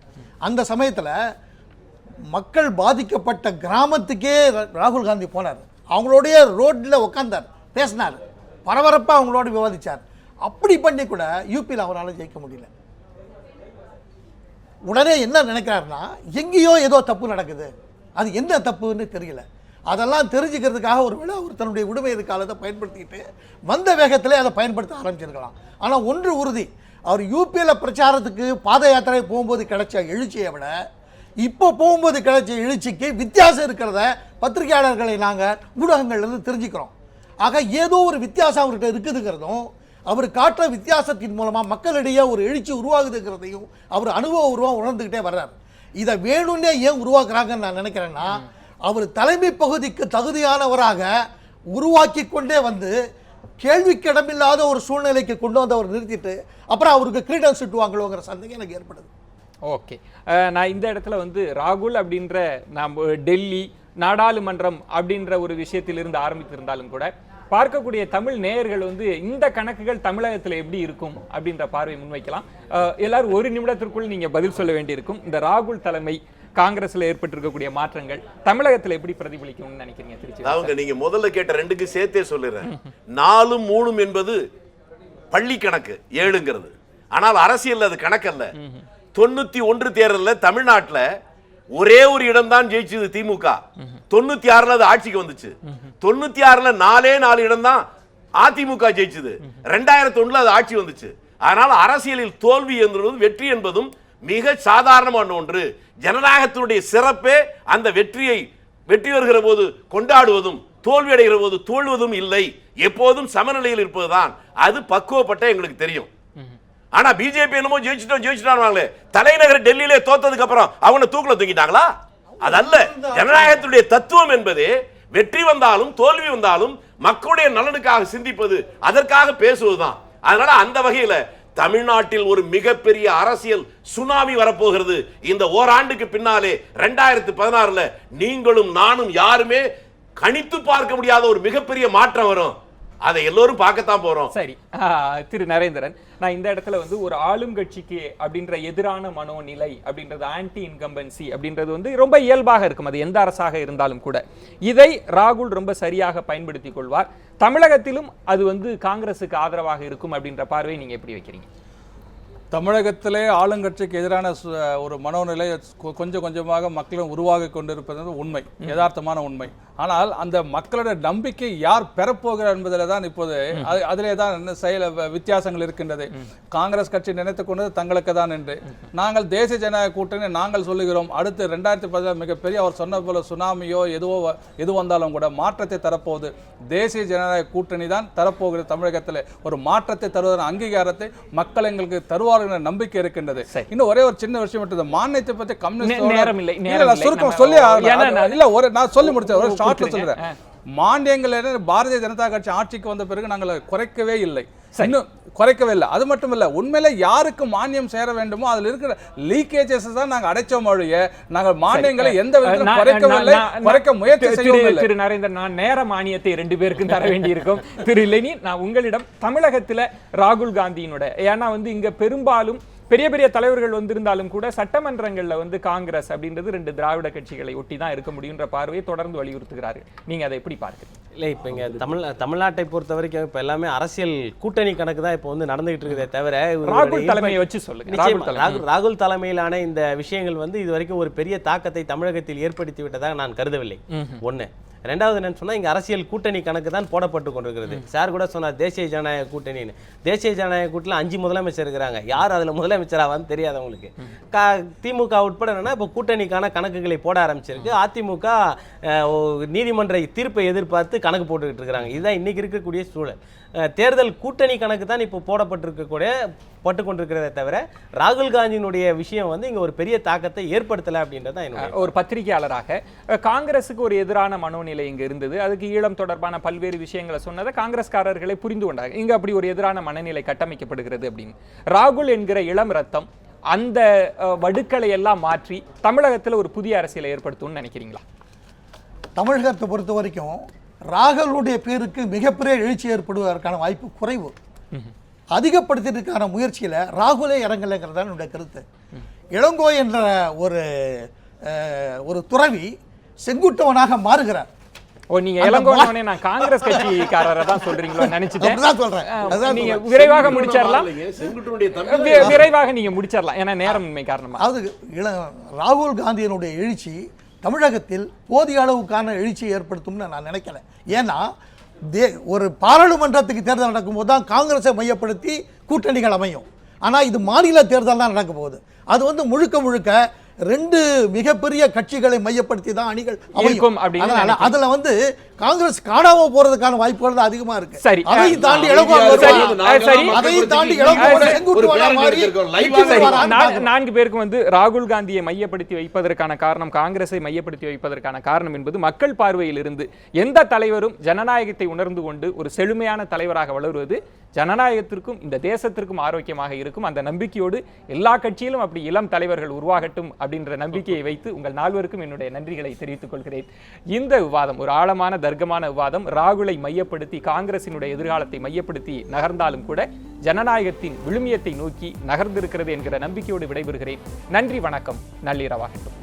அந்த சமயத்தில் மக்கள் பாதிக்கப்பட்ட கிராமத்துக்கே ராகுல் காந்தி போனார். அவங்களுடைய ரோட்டில் உட்கார்ந்தார், பேசினார், பரபரப்பாக அவங்களோட விவாதித்தார். அப்படி பண்ணி கூட யூபியில் அவரால் ஜெயிக்க முடியல. உடனே என்ன நினைக்கிறாருன்னா, எங்கேயோ ஏதோ தப்பு நடக்குது, அது என்ன தப்புன்னு தெரியல. அதெல்லாம் தெரிஞ்சுக்கிறதுக்காக ஒருவேளை அவர் தன்னுடைய விடுமை காலத்தை பயன்படுத்திக்கிட்டு வந்த வேகத்திலே அதை பயன்படுத்த ஆரம்பிச்சிருக்கலாம். ஆனால் ஒன்று உறுதி, அவர் யூபியில் பிரச்சாரத்துக்கு பாத யாத்திரை போகும்போது கிடைச்ச எழுச்சியை விட இப்போ போகும்போது கிடைச்ச எழுச்சிக்கு வித்தியாசம் இருக்கிறத பத்திரிகையாளர்களை நாங்கள் ஊடகங்கள்லேருந்து தெரிஞ்சுக்கிறோம். ஆக ஏதோ ஒரு வித்தியாசம் அவர்கிட்ட இருக்குதுங்கிறதும், அவர் காட்டுற வித்தியாசத்தின் மூலமாக மக்களிடையே ஒரு எழுச்சி உருவாகுதுங்கிறதையும் அவர் அனுபவபூர்வமாக உணர்ந்துக்கிட்டே வர்றார். இதை வேணும்னே ஏன் உருவாக்குறாங்கன்னு நான் நினைக்கிறேன்னா, அவர் தலைமை பகுதிக்கு தகுதியானவராக உருவாக்கி கொண்டே வந்து கேள்விக்கு இடமில்லாத ஒரு சூழ்நிலைக்கு கொண்டு வந்து அவர் நிறுத்திட்டு அப்புறம் அவருக்கு கிரீடம் சுட்டுவாங்களோங்கிற சந்தேகம் எனக்கு ஏற்படுது. ஓகே, நான் இந்த இடத்துல வந்து ராகுல் அப்படின்ற நம்ம டெல்லி நாடாளுமன்றம் அப்படின்ற ஒரு விஷயத்திலிருந்து ஆரம்பித்திருந்தாலும் கூட பார்க்கக்கூடிய தமிழ் நேயர்கள் வந்து இந்த கணக்குகள் தமிழகத்தில் எப்படி இருக்கும் அப்படின்ற பார்வை முன்வைக்கலாம். எல்லாரும் ஒரு நிமிடத்திற்குள் நீங்க பதில் சொல்ல வேண்டியிருக்கும். இந்த ராகுல் தலைமை காங்கிரஸ்ல ஏற்பட்டிருக்கக்கூடிய மாற்றங்கள் தமிழகத்தில் எப்படி பிரதிபலிக்கும்னு நினைக்கிறீங்க? திருச்சி அவங்க நீங்க முதல்ல கேட்ட ரெண்டுக்கு சேர்த்தே சொல்லிடுறேன். 4 3 என்பது பள்ளி கணக்கு 7ங்கிறது. ஆனால் அரசியல் அது கணக்கல்ல. 91 தேர்தலில் தமிழ்நாட்டில் ஒரே ஒரு இடம் தான் ஜெயிச்சது திமுக. 96 அது ஆட்சிக்கு வந்துச்சு. 96 4 இடம் தான் அதிமுக ஜெயிச்சது. 2001 அது ஆட்சி வந்துச்சு. அதனால அரசியலில் தோல்வி என்பதும் வெற்றி என்பதும் மிக சாதாரணமான ஒன்று. ஜனநாயகத்தினுடைய சிறப்பே அந்த வெற்றி வருகிற போது கொண்டாடுவதும் தோல்வி அடைகிற போது தோல்வதும் இல்லை, எப்போதும் சமநிலையில் இருப்பதுதான். அது பக்குவப்பட்ட எங்களுக்கு தெரியும். ஆனா பிஜேபி என்னமோ ஜெயிச்சுட்டாங்களே, தலைநகர் டெல்லியிலே தோத்ததுக்கு அப்புறம் அவங்க தூக்குல தூக்கிட்டாங்களா? அதல்ல. ஜனநாயகத்துடைய தத்துவம் என்பது வெற்றி வந்தாலும் தோல்வி வந்தாலும் மக்களுடைய நலனுக்காக சிந்திப்பது, அதற்காக பேசுவதுதான். அதனால அந்த வகையில தமிழ்நாட்டில் ஒரு மிகப்பெரிய அரசியல் சுனாமி வரப்போகிறது. இந்த ஓராண்டுக்கு பின்னாலே 2016 நீங்களும் நானும் யாருமே கணித்து பார்க்க முடியாத ஒரு மிகப்பெரிய மாற்றம் வரும். அதை எல்லோரும் பார்க்கத்தான் போறோம். சரி, திரு நரேந்திரன், நான் இந்த இடத்துல வந்து ஒரு ஆளும் கட்சிக்கு அப்படின்ற எதிரான மனோநிலை அப்படின்றது, ஆன்டி இன்கம்பன்சி அப்படின்றது வந்து ரொம்ப இயல்பாக இருக்கும், அது எந்த அரசாக இருந்தாலும் கூட. இதை ராகுல் ரொம்ப சரியாக பயன்படுத்திக் கொள்வார். தமிழகத்திலும் அது வந்து காங்கிரசுக்கு ஆதரவாக இருக்கும் அப்படின்ற பார்வையை நீங்க எப்படி வைக்கிறீங்க? தமிழகத்திலே ஆளுங்கட்சிக்கு எதிரான ஒரு மனோநிலை கொஞ்சம் கொஞ்சமாக மக்களும் உருவாகி கொண்டிருப்பது உண்மை, யதார்த்தமான உண்மை. ஆனால் அந்த மக்களுடைய நம்பிக்கை யார் பெறப்போகிறார் என்பதில் தான் இப்போது அதிலே தான் செயல் வித்தியாசங்கள் இருக்கின்றது. காங்கிரஸ் கட்சி நினைத்துக் கொண்டது தங்களுக்கு தான் என்று. நாங்கள் தேசிய ஜனநாயக கூட்டணி நாங்கள் சொல்லுகிறோம், அடுத்து 2010 மிகப்பெரிய அவர் சொன்ன போல சுனாமியோ எது வந்தாலும் கூட மாற்றத்தை தரப்போகுது தேசிய ஜனநாயக கூட்டணி தான் தரப்போகிறது. தமிழகத்தில் ஒரு மாற்றத்தை தருவதற்கான அங்கீகாரத்தை மக்கள் எங்களுக்கு தருவார்கள் நம்பிக்கை இருக்கின்றது. இன்னும் ஒரே ஒரு சின்ன விஷயம் மட்டும், மானியத்தை பத்தி கம்யூனிஸ்ட் நான் சொல்லி முடிச்சேன், ஷார்ட்ல சொல்றேன். மானியங்கள் பாரதிய ஜனதா கட்சி ஆட்சிக்கு வந்த பிறகு நாங்கள் குறைக்கவே இல்லை, இன்னும் குறைக்கவே இல்லை. அது மட்டும் இல்ல, உண்மையில யாருக்கு மானியம் சேர வேண்டுமோ அதுல இருக்கிற லீக்கேஜஸ் தான் நாங்க அடைச்சோம் ஒழிய நாங்கள் மானியங்களை எந்த விதத்திலும் குறைக்கவில்லை, குறைக்க முயற்சி செய்யவில்லை. திரு நரேந்திரன், நான் நேர மானியத்தை 2 பேருக்கும் தர வேண்டியிருக்கும். திரு லெனி, நான் உங்களிடம் தமிழகத்துல ராகுல் காந்தியினுடைய, ஏன்னா வந்து இங்க பெரும்பாலும் பெரிய பெரிய தலைவர்கள் வந்திருந்தாலும் கூட சட்டமன்றங்கள்ல வந்து காங்கிரஸ் அப்படின்றது 2 திராவிட கட்சிகளை ஒட்டி தான் இருக்க முடியுன்ற பார்வையை தொடர்ந்து வலியுறுத்துகிறார்கள். நீங்க அதை எப்படி பார்க்கிறீங்க? இல்லை, இப்போ இங்கே தமிழ்நாட்டை பொறுத்த வரைக்கும் இப்போ எல்லாமே அரசியல் கூட்டணி கணக்கு தான் இப்போ வந்து நடந்துகிட்டு இருக்குதே தவிர, ராகுல் தலைமையை வச்சு சொல்லுங்க. ராகுல் தலைமையிலான இந்த விஷயங்கள் வந்து இது வரைக்கும் ஒரு பெரிய தாக்கத்தை தமிழகத்தில் ஏற்படுத்தி விட்டதாக நான் கருதவில்லை. ஒன்று. ரெண்டாவது என்னன்னு சொன்னா இங்க அரசியல் கூட்டணி கணக்கு தான் போடப்பட்டு கொண்டிருக்கிறது. சார் கூட சொன்னார் தேசிய ஜனநாயக கூட்டணின்னு. தேசிய ஜனநாயக கூட்டணியில் 5 முதலமைச்சர் இருக்கிறாங்க. யார் அதுல முதலமைச்சராவான்னு தெரியாது அவங்களுக்கு. திமுக உட்பட என்னன்னா இப்போ கூட்டணிக்கான கணக்குகளை போட ஆரம்பிச்சிருக்கு. அதிமுக நீதிமன்ற தீர்ப்பை எதிர்பார்த்து கணக்கு போட்டுக்கிட்டு இருக்கிறாங்க. இதுதான் இன்னைக்கு இருக்கக்கூடிய சூழல். தேர்தல் கூட்டணி கணக்கு தான் இப்போ பட்டு கொண்டிருக்கிறதே தவிர ராகுல் காந்தியினுடைய விஷயம் வந்து இங்க ஒரு பெரிய தாக்கத்தை ஏற்படுத்தலை அப்படின்றத என்னோட ஒரு பத்திரிகையாளராக காங்கிரஸுக்கு ஒரு எதிரான மனோநிலை இங்க இருந்தது. அதுக்கு ஈழம் தொடர்பான பல்வேறு விஷயங்களை சொன்னதை காங்கிரஸ்காரர்களை புரிந்து கொண்டாங்க. இங்க அப்படி ஒரு எதிரான மனநிலை கட்டமைக்கப்படுகிறது அப்படின்னு. ராகுல் என்கிற இளம் ரத்தம் அந்த வடுக்களை எல்லாம் மாற்றி தமிழகத்தில் ஒரு புதிய அரசியலை ஏற்படுத்தும்னு நினைக்கிறீங்களா? தமிழகத்தை பொறுத்த வரைக்கும் ராகுலுடைய பேருக்கு மிகப்பெரிய எழுச்சி ஏற்படுவதற்கான வாய்ப்பு குறைவு. அதிகப்படுத்திற்கான முயற்சியில் ராகுலே இறங்கலைங்கிறது தான் என்னுடைய கருத்து. இளங்கோ என்ற ஒரு துறவி செங்குட்டவனாக மாறுகிறார். நீங்க இளங்கோவனே நான் காங்கிரஸ் கட்சிக்காரரை தான் சொல்றீங்களோ நினைச்சிட்டேன். சொல்றேன். நீங்க விரைவாக முடிச்சிடலாம். விரைவாக நீங்க முடிச்சிடலாம். ஏன்னா நேரமின்மை காரணமா. அது ராகுல் காந்தியினுடைய எழுச்சி தமிழகத்தில் போதிய அளவுக்கான எழுச்சியை ஏற்படுத்தும்னு நான் நினைக்கல. ஏன்னா ஒரு பாராளுமன்றத்துக்கு தேர்தல் நடக்கும்போது தான் காங்கிரஸை மையப்படுத்தி கூட்டணிகள் அமையும். ஆனால் இது மாநில தேர்தல் தான் நடக்க போகுது. அது வந்து முழுக்க 2 மிகப்பெரிய கட்சிகளை மையப்படுத்தி தான் அணிகள் அமைக்கும். அதுல வந்து காங்கிரஸ் காணாம போறதுக்கான வாய்ப்புகள் தான் அதிகமா இருக்கு. சரி, அதையும் தாண்டி நான்கு பேருக்கு வந்து ராகுல் காந்தியை மையப்படுத்தி வைப்பதற்கான காரணம், காங்கிரஸை மையப்படுத்தி வைப்பதற்கான காரணம் என்பது மக்கள் பார்வையில் இருந்து எந்த தலைவரும் ஜனநாயகத்தை உணர்ந்து கொண்டு ஒரு செழுமையான தலைவராக வளருவது ஜனநாயகத்திற்கும் இந்த தேசத்திற்கும் ஆரோக்கியமாக இருக்கும். அந்த நம்பிக்கையோடு எல்லா கட்சியிலும் அப்படி இளம் தலைவர்கள் உருவாகட்டும் அப்படின்ற நம்பிக்கையை வைத்து உங்கள் நால்வருக்கும் என்னுடைய நன்றிகளை தெரிவித்துக் கொள்கிறேன். இந்த விவாதம் ஒரு ஆழமான தர்க்கமான விவாதம். ராகுலை மையப்படுத்தி காங்கிரசினுடைய எதிர்காலத்தை மையப்படுத்தி நகர்ந்தாலும் கூட ஜனநாயகத்தின் விழுமியத்தை நோக்கி நகர்ந்திருக்கிறது என்கிற நம்பிக்கையோடு விடைபெறுகிறேன். நன்றி, வணக்கம், நள்ளிரவாகட்டும்.